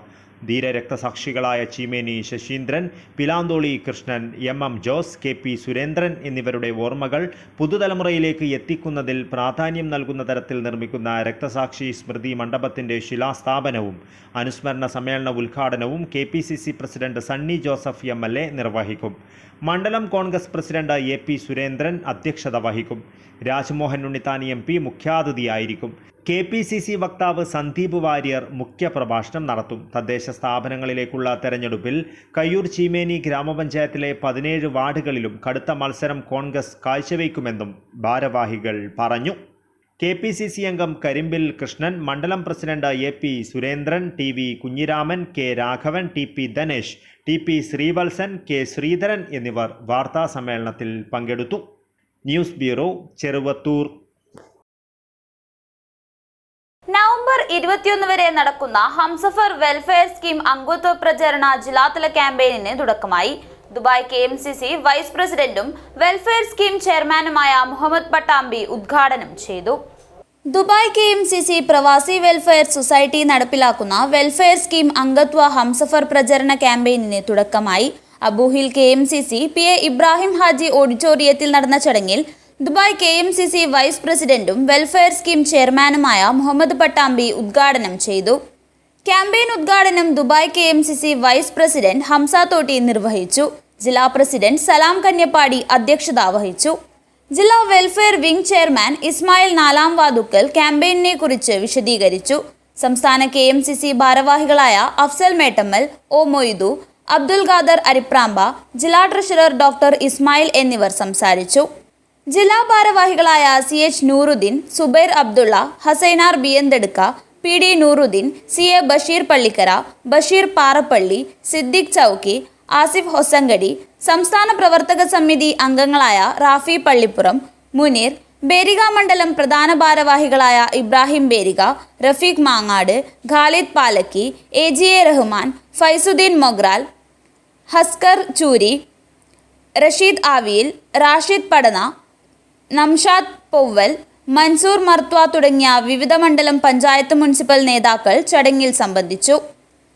ധീരരക്തസാക്ഷികളായ ചീമേനി ശശീന്ദ്രൻ, പിലാന്തോളി കൃഷ്ണൻ, MM ജോസ്, KP സുരേന്ദ്രൻ എന്നിവരുടെ ഓർമ്മകൾ പുതുതലമുറയിലേക്ക് എത്തിക്കുന്നതിൽ പ്രാധാന്യം നൽകുന്ന തരത്തിൽ നിർമ്മിക്കുന്ന രക്തസാക്ഷി സ്മൃതി മണ്ഡപത്തിൻ്റെ ശിലാസ്ഥാപനവും അനുസ്മരണ സമ്മേളന ഉദ്ഘാടനവും KPCC president Sunny Joseph MLA നിർവഹിക്കും. മണ്ഡലം കോൺഗ്രസ് പ്രസിഡന്റ് AP സുരേന്ദ്രൻ അധ്യക്ഷത വഹിക്കും. രാജ്മോഹൻ ഉണ്ണിത്താൻ MP മുഖ്യാതിഥിയായിരിക്കും. KPCC വക്താവ് സന്ദീപ് വാര്യർ മുഖ്യപ്രഭാഷണം നടത്തും. തദ്ദേശ സ്ഥാപനങ്ങളിലേക്കുള്ള തെരഞ്ഞെടുപ്പിൽ കയ്യൂർ ചീമേനി ഗ്രാമപഞ്ചായത്തിലെ 17 വാർഡുകളിലും കടുത്ത മത്സരം കോൺഗ്രസ് കാഴ്ചവെക്കുമെന്നും ഭാരവാഹികൾ പറഞ്ഞു. KPCC അംഗം കരിമ്പിൽ കൃഷ്ണൻ, മണ്ഡലം president AP Surendran, TV Kunhiraman, K Raghavan, TP Dhanesh, TP Sreevalsan, K Sreedharan എന്നിവർ വാർത്താ സമ്മേളനത്തിൽ പങ്കെടുത്തു. News bureau, Cheruvathur.
നവംബർ 21 വരെ നടക്കുന്ന ഹംസഫർ വെൽഫെയർ സ്കീം അംഗത്വ പ്രചരണ ജില്ലാതല ക്യാമ്പയിനിന് തുടക്കമായി. ദുബായ് KMCC വൈസ് പ്രസിഡന്റും വെൽഫെയർ സ്കീം ചെയർമാനുമായ മുഹമ്മദ് പട്ടാമ്പി ഉദ്ഘാടനം ചെയ്തു. ദുബായ് KMCC പ്രവാസി വെൽഫെയർ സൊസൈറ്റി നടപ്പിലാക്കുന്ന വെൽഫെയർ സ്കീം അംഗത്വ ഹംസഫർ പ്രചരണ ക്യാമ്പയിനിന് തുടക്കമായി. അബൂഹിൽ KMCC PA ഇബ്രാഹിം ഹാജി ഓഡിറ്റോറിയത്തിൽ നടന്ന ചടങ്ങിൽ ദുബായ് KMCC വൈസ് പ്രസിഡന്റും വെൽഫെയർ സ്കീം ചെയർമാനുമായ മുഹമ്മദ് പട്ടാമ്പി ഉദ്ഘാടനം ചെയ്തു. ക്യാമ്പയിൻ ഉദ്ഘാടനം Dubai KMCC vice president Hamsa Thotti നിർവഹിച്ചു. ജില്ലാ പ്രസിഡന്റ് സലാം കന്യപ്പാടി അധ്യക്ഷത വഹിച്ചു. ജില്ലാ വെൽഫെയർ വിംഗ് ചെയർമാൻ ഇസ്മായിൽ നാലാം വാതുക്കൽ ക്യാമ്പയിനെ കുറിച്ച് വിശദീകരിച്ചു. സംസ്ഥാന KMCC ഭാരവാഹികളായ അഫ്സൽ മേട്ടമ്മൽ, O മൊയ്തു, അബ്ദുൽ ഖാദർ അരിപ്രാമ്പ, ജില്ലാ ട്രഷറർ ഡോക്ടർ ഇസ്മായിൽ എന്നിവർ സംസാരിച്ചു. ജില്ലാ ഭാരവാഹികളായ CH Nooruddeen, Zubair Abdulla, Hassainar ബിയന്തെടുക്ക, PD Nooruddeen, CA Basheer Pallikkara, Basheer Parappally, Siddique ചൗക്കി, ആസിഫ് ഹൊസങ്കടി, സംസ്ഥാന പ്രവർത്തക സമിതി അംഗങ്ങളായ റാഫി പള്ളിപ്പുറം, മുനീർ, ബേരിക മണ്ഡലം പ്രധാന ഭാരവാഹികളായ ഇബ്രാഹിം ബേരിക, റഫീഖ് മാങ്ങാട്, ഖാലിദ് പാലക്കി, AGA റഹ്മാൻ, ഫൈസുദ്ദീൻ മൊഗ്രാൽ, ഹസ്കർ ചൂരി, റഷീദ് ആവിയിൽ, റാഷിദ് പടന, നംഷാദ് പൊവ്വൽ, മൻസൂർ മർത്വ തുടങ്ങിയ വിവിധ മണ്ഡലം പഞ്ചായത്ത് മുനിസിപ്പൽ നേതാക്കൾ ചടങ്ങിൽ സംബന്ധിച്ചു.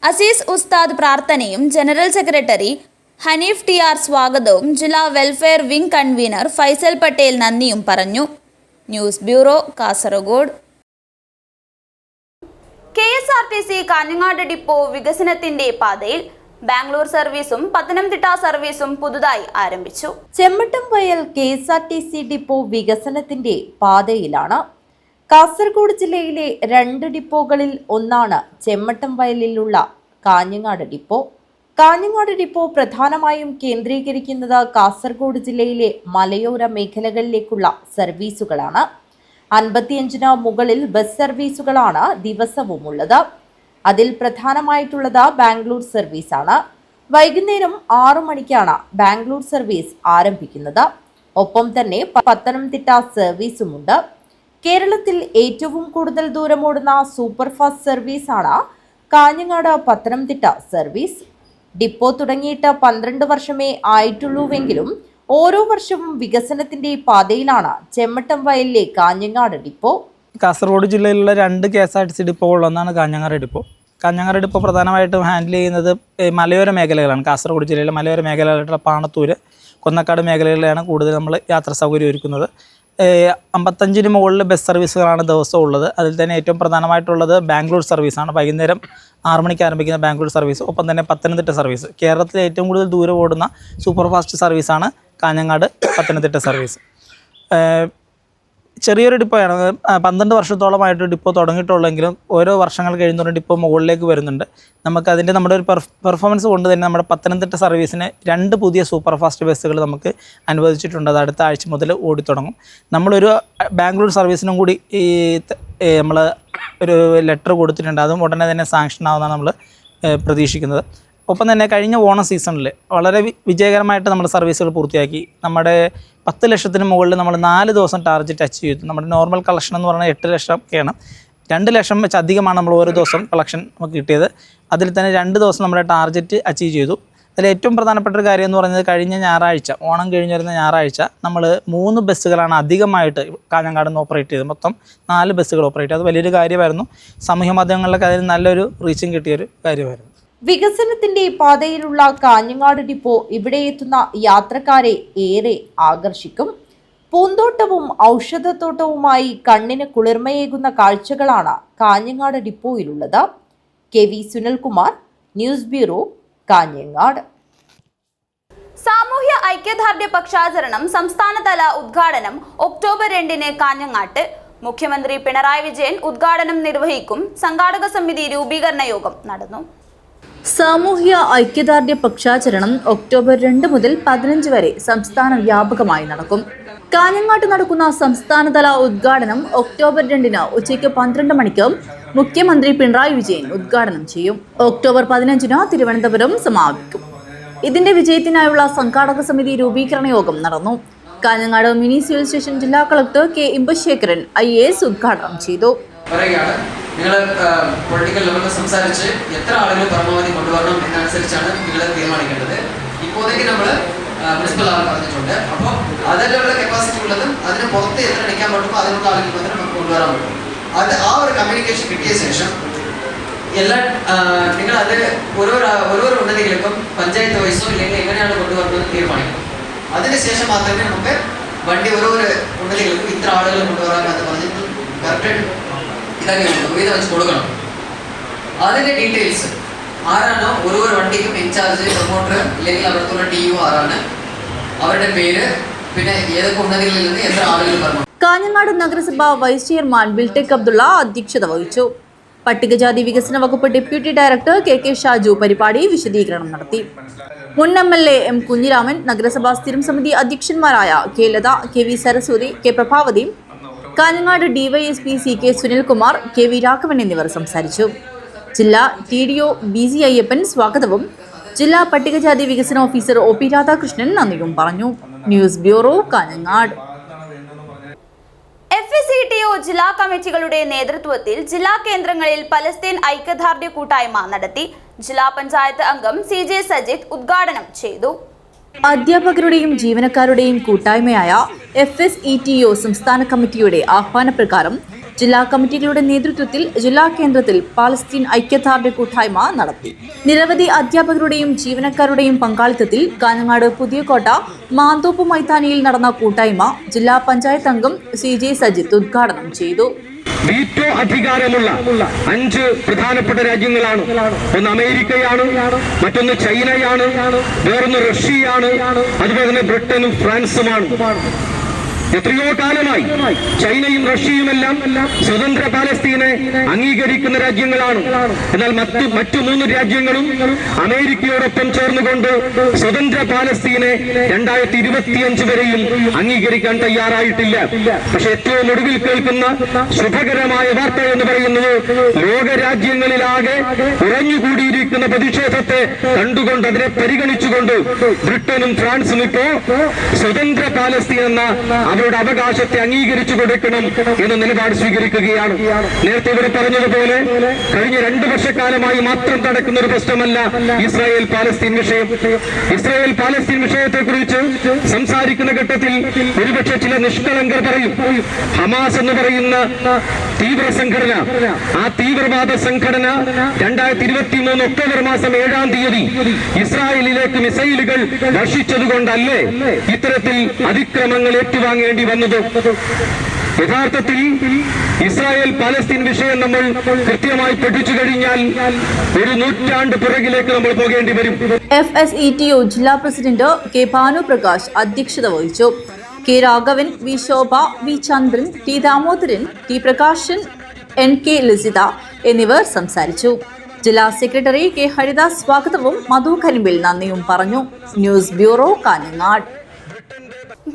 അസീസ് ഉസ്താദ് പ്രാർത്ഥനയും ജനറൽ സെക്രട്ടറി ഹനീഫ് TR സ്വാഗതവും ജില്ലാ welfare wing convener Faisal Patel നന്ദിയും പറഞ്ഞു. News bureau, Kasaragod. KSRTC Kanhangad depot വികസനത്തിന്റെ പാതയിൽ. ബാംഗ്ലൂർ സർവീസും പത്തനംതിട്ട സർവീസും പുതുതായി ആരംഭിച്ചു.
ചെമ്മട്ടം വയൽ KSRTC ഡിപ്പോ വികസനത്തിന്റെ പാതയിലാണ്. കാസർഗോഡ് ജില്ലയിലെ 2 ഡിപ്പോകളിൽ ഒന്നാണ് ചെമ്മട്ടം വയലിലുള്ള കാഞ്ഞങ്ങാട് ഡിപ്പോ. കാഞ്ഞങ്ങാട് ഡിപ്പോ പ്രധാനമായും കേന്ദ്രീകരിക്കുന്നത് കാസർഗോഡ് ജില്ലയിലെ മലയോര മേഖലകളിലേക്കുള്ള സർവീസുകളാണ്. 55-ന് മുകളിൽ ബസ് സർവീസുകളാണ് ദിവസവുമുള്ളത്. അതിൽ പ്രധാനമായിട്ടുള്ളത് ബാംഗ്ലൂർ സർവീസാണ്. വൈകുന്നേരം 6 മണിക്കാണ് ബാംഗ്ലൂർ സർവീസ് ആരംഭിക്കുന്നത്. ഒപ്പം തന്നെ പത്തനംതിട്ട സർവീസുമുണ്ട്. കേരളത്തിൽ ഏറ്റവും കൂടുതൽ ദൂരമോടുന്ന സൂപ്പർഫാസ്റ്റ് സർവീസാണ് കാഞ്ഞങ്ങാട് പത്തനംതിട്ട സർവീസ്. ഡിപ്പോ തുടങ്ങിയിട്ട് 12 വർഷമേ ആയിട്ടുള്ളൂവെങ്കിലും ഓരോ വർഷവും വികസനത്തിന്റെ പാതയിലാണ് ചെമ്മട്ടം വയലിലെ കാഞ്ഞങ്ങാട് ഡിപ്പോ.
കാസർഗോഡ് ജില്ലയിലുള്ള 2 KSRTC ഡിപ്പോകളിലൊന്നാണ് കാഞ്ഞങ്ങാട് ഡിപ്പോ. കാഞ്ഞങ്ങാട് ഡിപ്പോ പ്രധാനമായിട്ടും ഹാൻഡിൽ ചെയ്യുന്നത് മലയോര മേഖലകളാണ്. കാസർഗോഡ് ജില്ലയിലെ മലയോര മേഖലകളായിട്ടുള്ള പാണത്തൂര്, കൊന്നക്കാട് മേഖലകളിലാണ് കൂടുതൽ നമ്മൾ യാത്രാ സൗകര്യം ഒരുക്കുന്നത്. 55-ന് മുകളിൽ ബസ് സർവീസുകളാണ് ദിവസവും ഉള്ളത്. അതിൽ തന്നെ ഏറ്റവും പ്രധാനമായിട്ടുള്ളത് ബാംഗ്ലൂർ സർവീസാണ്. വൈകുന്നേരം 6 മണിക്ക് ആരംഭിക്കുന്ന ബാംഗ്ലൂർ സർവീസ്. ഒപ്പം തന്നെ പത്തനംതിട്ട സർവീസ്. കേരളത്തിലെ ഏറ്റവും കൂടുതൽ ദൂരം ഓടുന്ന സൂപ്പർ ഫാസ്റ്റ് സർവീസാണ് കാഞ്ഞങ്ങാട് പത്തനംതിട്ട സർവീസ്. ചെറിയൊരു ഡിപ്പോയാണ്. 12 വർഷത്തോളമായിട്ട് ഡിപ്പോ തുടങ്ങിയിട്ടുള്ളെങ്കിലും ഓരോ വർഷങ്ങൾ കഴിയുന്നതോറും ഡിപ്പോ മുകളിലേക്ക് വരുന്നുണ്ട്. നമുക്കതിൻ്റെ നമ്മുടെ ഒരു പെർഫോമൻസ് കൊണ്ട് തന്നെ നമ്മുടെ പത്തനംതിട്ട സർവീസിന് 2 പുതിയ സൂപ്പർ ഫാസ്റ്റ് ബസ്സുകൾ നമുക്ക് അനുവദിച്ചിട്ടുണ്ട്. അത് അടുത്ത ആഴ്ച മുതൽ ഓടിത്തുടങ്ങും. നമ്മളൊരു ബാംഗ്ലൂർ സർവീസിനും കൂടി നമ്മൾ ഒരു ലെറ്റർ കൊടുത്തിട്ടുണ്ട്. അതും ഉടനെ തന്നെ സാങ്ഷൻ ആവുമെന്നാണ് നമ്മൾ പ്രതീക്ഷിക്കുന്നത്. ഒപ്പം തന്നെ കഴിഞ്ഞ ഓണം സീസണിൽ വളരെ വിജയകരമായിട്ട് നമ്മൾ സർവീസുകൾ പൂർത്തിയാക്കി. നമ്മുടെ 10 ലക്ഷത്തിന് മുകളിൽ നമ്മൾ 4 ദിവസം ടാർഗറ്റ് അച്ചീവ് ചെയ്തു. നമ്മുടെ നോർമൽ കളക്ഷൻ എന്ന് പറഞ്ഞാൽ 8 ലക്ഷമൊക്കെയാണ്. 2 ലക്ഷം വെച്ച് അധികമാണ് നമ്മൾ ഓരോ ദിവസം കളക്ഷൻ നമുക്ക് കിട്ടിയത്. അതിൽ തന്നെ 2 ദിവസം നമ്മുടെ ടാർഗറ്റ് അച്ചീവ് ചെയ്തു. അതിൽ ഏറ്റവും പ്രധാനപ്പെട്ട ഒരു കാര്യം എന്ന് പറയുന്നത് കഴിഞ്ഞ ഞായറാഴ്ച, ഓണം കഴിഞ്ഞ് വരുന്ന ഞായറാഴ്ച നമ്മൾ 3 ബസ്സുകളാണ് അധികമായിട്ട് കാഞ്ഞങ്ങാട് നിന്ന് ഓപ്പറേറ്റ് ചെയ്തത്. മൊത്തം 4 ബസ്സുകൾ ഓപ്പറേറ്റ് ചെയ്തത്. അത് വലിയൊരു കാര്യമായിരുന്നു. സാമൂഹ്യ മാധ്യമങ്ങളിലൊക്കെ അതിന് നല്ലൊരു റീച്ചിങ് കിട്ടിയൊരു കാര്യമായിരുന്നു.
വികസനത്തിന്റെ പാതയിലുള്ള കാഞ്ഞങ്ങാട് ഡിപ്പോ ഇവിടെ എത്തുന്ന യാത്രക്കാരെ ഏറെ ആകർഷിക്കും. പൂന്തോട്ടവും ഔഷധത്തോട്ടവുമായി കണ്ണിന് കുളിർമയേകുന്ന കാഴ്ചകളാണ് കാഞ്ഞങ്ങാട് ഡിപ്പോയിലുള്ളത്. KV Sunilkumar, news bureau, Kanhangad.
സാമൂഹ്യ ഐക്യദാർഢ്യ പക്ഷാചരണം സംസ്ഥാനതല ഉദ്ഘാടനം ഒക്ടോബർ 2 കാഞ്ഞങ്ങാട്ട്. മുഖ്യമന്ത്രി പിണറായി വിജയൻ ഉദ്ഘാടനം നിർവഹിക്കും. സംഘാടക സമിതി രൂപീകരണ യോഗം നടന്നു.
സാമൂഹ്യ ഐക്യദാർഢ്യ പക്ഷാചരണം ഒക്ടോബർ 2 മുതൽ 15 വരെ സംസ്ഥാന വ്യാപകമായി നടക്കും. കാഞ്ഞങ്ങാട്ട് നടക്കുന്ന സംസ്ഥാനതല ഉദ്ഘാടനം ഒക്ടോബർ 2 ഉച്ചയ്ക്ക് 12 മണിക്ക് മുഖ്യമന്ത്രി പിണറായി വിജയൻ ഉദ്ഘാടനം ചെയ്യും. ഒക്ടോബർ 15 തിരുവനന്തപുരം സമാപിക്കും. ഇതിന്റെ വിജയത്തിനായുള്ള സംഘാടക സമിതി രൂപീകരണ യോഗം നടന്നു. കാഞ്ഞങ്ങാട് മിനി സിവിൽ സ്റ്റേഷൻ ജില്ലാ കളക്ടർ K. ഇമ്പശേഖരൻ IAS ഉദ്ഘാടനം ചെയ്തു.
നിങ്ങൾ പൊളിറ്റിക്കൽ ലെവലിൽ സംസാരിച്ച് എത്ര ആളുകൾ പരമാവധി കൊണ്ടുവരണം എന്നനുസരിച്ചാണ് നിങ്ങൾ തീരുമാനിക്കേണ്ടത്. ഇപ്പോഴത്തേക്ക് നമ്മൾ മുനിസിപ്പൽ ലെവൽ പറഞ്ഞിട്ടുണ്ട്. അപ്പോൾ അതിലുള്ള കപ്പാസിറ്റി ഉള്ളതും അതിന് പുറത്ത് എത്ര അടിക്കാൻ പറ്റുമ്പോൾ അതിനുള്ള ആളുകൾ മാത്രമേ നമുക്ക് കൊണ്ടുവരാൻ പറ്റും. ആ ഒരു കമ്മ്യൂണിക്കേഷൻ കിട്ടിയ ശേഷം എല്ലാ നിങ്ങൾ അത് ഓരോ ഉന്നതികൾക്കും പഞ്ചായത്ത് വയസ്സോ ഇല്ലെങ്കിൽ എങ്ങനെയാണ് കൊണ്ടുവരുന്നത് തീരുമാനിക്കണം. അതിനുശേഷം മാത്രമേ നമുക്ക് വണ്ടി ഓരോ ഉന്നതികൾക്കും ഇത്ര ആളുകൾ കൊണ്ടുവരാമെന്ന് പറഞ്ഞിട്ട് കറക്റ്റ് ഇതൊക്കെ ഇത് വെച്ച് കൊടുക്കണം. അതിൻ്റെ ഡീറ്റെയിൽസ് ആരാണോ ഓരോ വണ്ടിക്കും ഇൻചാർജ്, പ്രൊമോട്ടർ ഇല്ലെങ്കിൽ അവിടുത്തെ TU ആരാണ്, അവരുടെ പേര്, പിന്നെ ഏതൊക്കെ ഉന്നതികളിൽ നിന്ന് എത്ര ആളുകൾ പറഞ്ഞു.
കാഞ്ഞങ്ങാട് നഗരസഭ വൈസ് ചെയർമാൻ ബിൽടെക് അബ്ദുള്ള അധ്യക്ഷത വഹിച്ചു. പട്ടികജാതി വികസന വകുപ്പ് ഡെപ്യൂട്ടി ഡയറക്ടർ KK ഷാജു പരിപാടി വിശദീകരണം നടത്തി. മുൻ MLA M. കുഞ്ഞിരാമൻ, നഗരസഭാ സ്ഥിരം സമിതി അധ്യക്ഷന്മാരായ K. Latha, KV Saraswati, K. Prabhavati, Kanhangad DYSP CK Sunilkumar, KV Raghavan എന്നിവർ സംസാരിച്ചു. ജില്ലാ TDO BC അയ്യപ്പൻ സ്വാഗതവും ജില്ലാ പട്ടികജാതി വികസന ഓഫീസർ OP രാധാകൃഷ്ണൻ നന്ദിയും പറഞ്ഞു. News bureau, Kanhangad.
FSCTO ജില്ലാ കമ്മിറ്റികളുടെ നേതൃത്വത്തിൽ ജില്ലാ കേന്ദ്രങ്ങളിൽ പലസ്തീൻ ഐക്യദാർഢ്യ കൂട്ടായ്മ നടത്തി. ജില്ലാ പഞ്ചായത്ത് അംഗം CJ സജിത് ഉദ്ഘാടനം ചെയ്തു.
അധ്യാപകരുടെയും ജീവനക്കാരുടെയും കൂട്ടായ്മയായ FSETO സംസ്ഥാന കമ്മിറ്റിയുടെ ആഹ്വാനപ്രകാരം ജില്ലാ കമ്മിറ്റികളുടെ നേതൃത്വത്തിൽ ജില്ലാ കേന്ദ്രത്തിൽ പാലസ്തീൻ ഐക്യദാർഢ്യ കൂട്ടായ്മ നടത്തി. നിരവധി അധ്യാപകരുടെയും ജീവനക്കാരുടെയും പങ്കാളിത്തത്തിൽ കാഞ്ഞങ്ങാട് പുതിയകോട്ട മാന്തോപ്പ് മൈതാനിയിൽ നടന്ന കൂട്ടായ്മ ജില്ലാ പഞ്ചായത്ത് അംഗം CJ സജിത്ത് ഉദ്ഘാടനം ചെയ്തു.
വീറ്റോ അധികാരമുള്ള 5 പ്രധാനപ്പെട്ട രാജ്യങ്ങളാണ്. ഒന്ന് അമേരിക്കയാണ്, മറ്റൊന്ന് ചൈനയാണ്, വേറൊന്ന് റഷ്യയാണ്, അതുപോലെ തന്നെ ബ്രിട്ടനും ഫ്രാൻസുമാണ്. എത്രയോ കാലമായി ചൈനയും റഷ്യയുമെല്ലാം സ്വതന്ത്ര പാലസ്തീനെ അംഗീകരിക്കുന്ന രാജ്യങ്ങളാണ്. എന്നാൽ മറ്റു 3 രാജ്യങ്ങളും അമേരിക്കയോടൊപ്പം ചേർന്നുകൊണ്ട് സ്വതന്ത്ര പാലസ്തീനെ 2025 വരെയും അംഗീകരിക്കാൻ തയ്യാറായിട്ടില്ല. പക്ഷെ ഏറ്റവും ഒടുവിൽ കേൾക്കുന്ന ശുഭകരമായ വാർത്ത എന്ന് പറയുന്നത് ലോകരാജ്യങ്ങളിലാകെ ഉറഞ്ഞുകൂടിയിരിക്കുന്ന പ്രതിഷേധത്തെ കണ്ടുകൊണ്ട് അതിനെ പരിഗണിച്ചുകൊണ്ട് ബ്രിട്ടനും ഫ്രാൻസും ഇപ്പോ സ്വതന്ത്ര പാലസ്തീൻ എന്ന അവരുടെ അവകാശത്തെ അംഗീകരിച്ചു കൊടുക്കണം എന്ന നിലപാട് സ്വീകരിക്കുകയാണ്. നേരത്തെ ഇവിടെ പറഞ്ഞതുപോലെ കഴിഞ്ഞ 2 വർഷക്കാലമായി മാത്രം നടക്കുന്ന ഒരു പ്രശ്നമല്ല ഇസ്രായേൽ പാലസ്തീൻ വിഷയം. ഇസ്രായേൽ പാലസ്തീൻ വിഷയത്തെ കുറിച്ച് സംസാരിക്കുന്ന ഘട്ടത്തിൽ ഒരുപക്ഷെ ചില നിഷ്കളങ്കർ പറയും ഹമാസ് എന്ന് പറയുന്ന തീവ്ര സംഘടന, ആ തീവ്രവാദ സംഘടന 2023 ഒക്ടോബർ മാസം 7-ാം തീയതി ഇസ്രായേലിലേക്ക് മിസൈലുകൾ വർഷിച്ചതുകൊണ്ടല്ലേ ഇത്തരത്തിൽ അതിക്രമങ്ങൾ ഏറ്റുവാങ്ങേണ്ടി വന്നത്? യഥാർത്ഥത്തിൽ ഇസ്രായേൽ പാലസ്തീൻ വിഷയം നമ്മൾ കൃത്യമായി പഠിച്ചു കഴിഞ്ഞാൽ 1 നൂറ്റാണ്ട് പുറകിലേക്ക് നമ്മൾ പോകേണ്ടി വരും.
FSETO ജില്ലാ പ്രസിഡന്റ് K. ഭാനുപ്രകാശ് അധ്യക്ഷത വഹിച്ചു. K. രാഘവൻ, V. ശോഭ, V. ചന്ദ്രൻ, T. Damodaran, T. Prakashan, NK Lasitha എന്നിവർ സംസാരിച്ചു. ജില്ലാ സെക്രട്ടറി K. ഹരിദാസ് സ്വാഗതവും മധു കരിമ്പിൽ നന്ദിയും പറഞ്ഞു. News bureau, Kanhangad.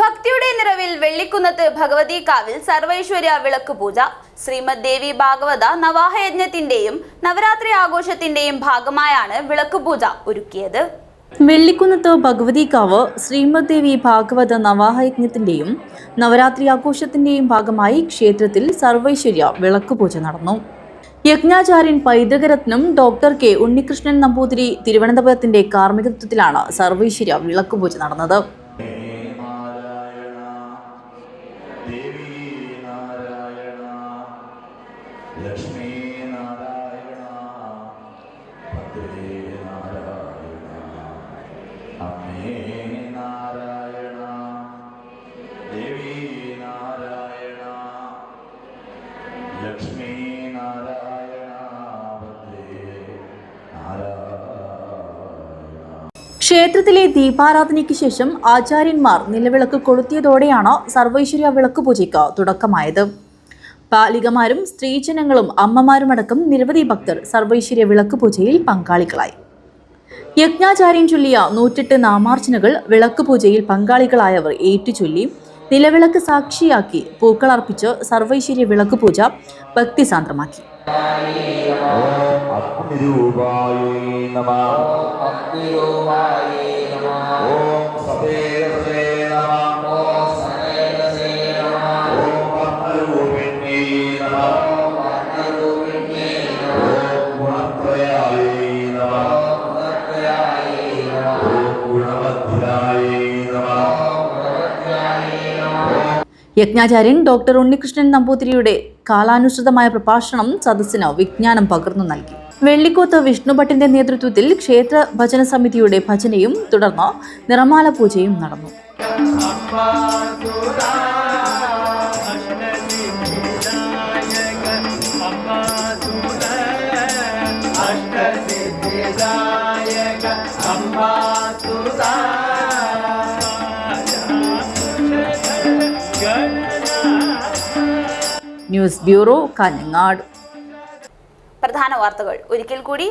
ഭക്തിയുടെ നിറവിൽ വെള്ളിക്കുന്നത്ത് ഭഗവതികാവിൽ സർവൈശ്വര്യ വിളക്ക് പൂജ. ശ്രീമദ് ദേവി ഭാഗവത നവാഹയജ്ഞത്തിന്റെയും നവരാത്രി ആഘോഷത്തിന്റെയും ഭാഗമായാണ് വിളക്ക് പൂജ ഒരുക്കിയത്.
വെള്ളിക്കുന്നത്ത് ഭഗവതികാവ് ശ്രീമദ് ദേവി ഭാഗവത നവാഹയജ്ഞത്തിന്റെയും നവരാത്രി ആഘോഷത്തിന്റെയും ഭാഗമായി ക്ഷേത്രത്തിൽ സർവൈശ്വര്യ വിളക്കുപൂജ നടന്നു. യജ്ഞാചാര്യൻ പൈതൃകരത്നം ഡോക്ടർ കെ ഉണ്ണികൃഷ്ണൻ നമ്പൂതിരി തിരുവനന്തപുരത്തിന്റെ കാർമ്മികത്വത്തിലാണ് സർവൈശ്വര്യ വിളക്കുപൂജ നടന്നത്. ക്ഷേത്രത്തിലെ ദീപാരാധനയ്ക്ക് ശേഷം ആചാര്യന്മാർ നിലവിളക്ക് കൊളുത്തിയതോടെയാണ് സർവൈശ്വര്യ വിളക്കുപൂജയ്ക്ക് തുടക്കമായത്. ബാലികമാരും സ്ത്രീജനങ്ങളും അമ്മമാരുമടക്കം നിരവധി ഭക്തർ സർവൈശ്വര്യ വിളക്കുപൂജയിൽ പങ്കാളികളായി. യജ്ഞാചാര്യൻ ചൊല്ലിയ 108 നാമാർച്ചനകൾ വിളക്കുപൂജയിൽ പങ്കാളികളായവർ ഏറ്റുചൊല്ലി നിലവിളക്ക് സാക്ഷിയാക്കി പൂക്കളർപ്പിച്ച് സർവൈശ്വര്യ വിളക്കുപൂജ ഭക്തിസാന്ദ്രമാക്കി. യജ്ഞാചാര്യൻ ഡോക്ടർ ഉണ്ണികൃഷ്ണൻ നമ്പൂതിരിയുടെ കാലാനുസൃതമായ പ്രഭാഷണം സദസ്സിന് വിജ്ഞാനം പകർന്നു നൽകി. വെള്ളിക്കോത്ത് വിഷ്ണുഭട്ടിന്റെ നേതൃത്വത്തിൽ ക്ഷേത്ര ഭജന സമിതിയുടെ ഭജനയും തുടർന്ന് നിറമാല പൂജയും നടന്നു. News bureau, Kanhangad.
പ്രധാന വാർത്തകൾ ഒരിക്കൽ കൂടി.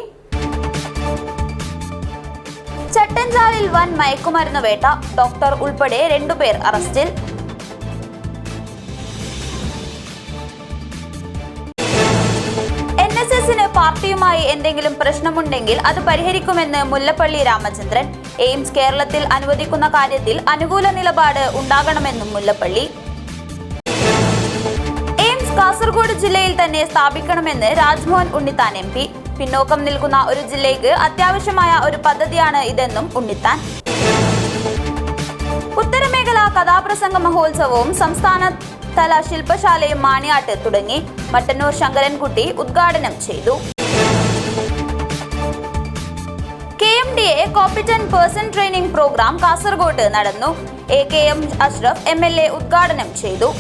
ചട്ടഞ്ചാലിൽ വൻ മയക്കുമരുന്ന് വേട്ട, ഡോക്ടർ ഉൾപ്പെടെ 2 പേർ അറസ്റ്റിൽ. NSSന് പാർട്ടിയുമായി എന്തെങ്കിലും പ്രശ്നമുണ്ടെങ്കിൽ അത് പരിഹരിക്കുമെന്ന് മുല്ലപ്പള്ളി രാമചന്ദ്രൻ. എയിംസ് കേരളത്തിൽ അനുവദിക്കുന്ന കാര്യത്തിൽ അനുകൂല നിലപാട് ഉണ്ടാകണമെന്നും മുല്ലപ്പള്ളി. കാസർഗോഡ് ജില്ലയിൽ തന്നെ സ്ഥാപിക്കണമെന്ന് രാജ്മോഹൻ ഉണ്ണിത്താൻ MP. പിന്നോക്കം നിൽക്കുന്ന ഒരു ജില്ലയ്ക്ക് അത്യാവശ്യമായ ഒരു പദ്ധതിയാണ് ഇതെന്നും ഉണ്ണിത്താൻ. ഉത്തരമേഖല കഥാപ്രസംഗ മഹോത്സവവും സംസ്ഥാനതല ശില്പശാലയും മാണിയാട്ട് തുടങ്ങി. മട്ടന്നൂർ ശങ്കരൻകുട്ടി ഉദ്ഘാടനം ചെയ്തു. KMDA competent person training programme Kasaragod നടന്നു. AKM അഷ്റഫ് MLA ഉദ്ഘാടനം ചെയ്തു.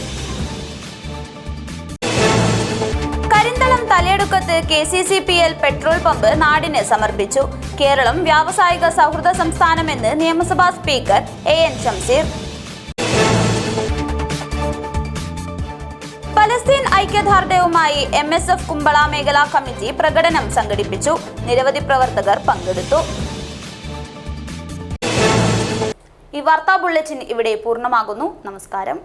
കരിന്തളം തലയെടുക്കത്ത് KCCPL പെട്രോൾ പമ്പ് നാടിന് സമർപ്പിച്ചു. കേരളം വ്യാവസായിക സൗഹൃദ സംസ്ഥാനമെന്ന് നിയമസഭാ സ്പീക്കർ AN ഷംസീർ. പലസ്തീൻ ഐക്യദാർഢ്യവുമായി MSF കുമ്പള മേഖലാ കമ്മിറ്റി പ്രകടനം സംഘടിപ്പിച്ചു. നിരവധി പ്രവർത്തകർ പങ്കെടുത്തു. ഈ വാർത്താ ബുള്ളറ്റിൻ ഇവിടെ പൂർണ്ണമാകുന്നു. നമസ്കാരം.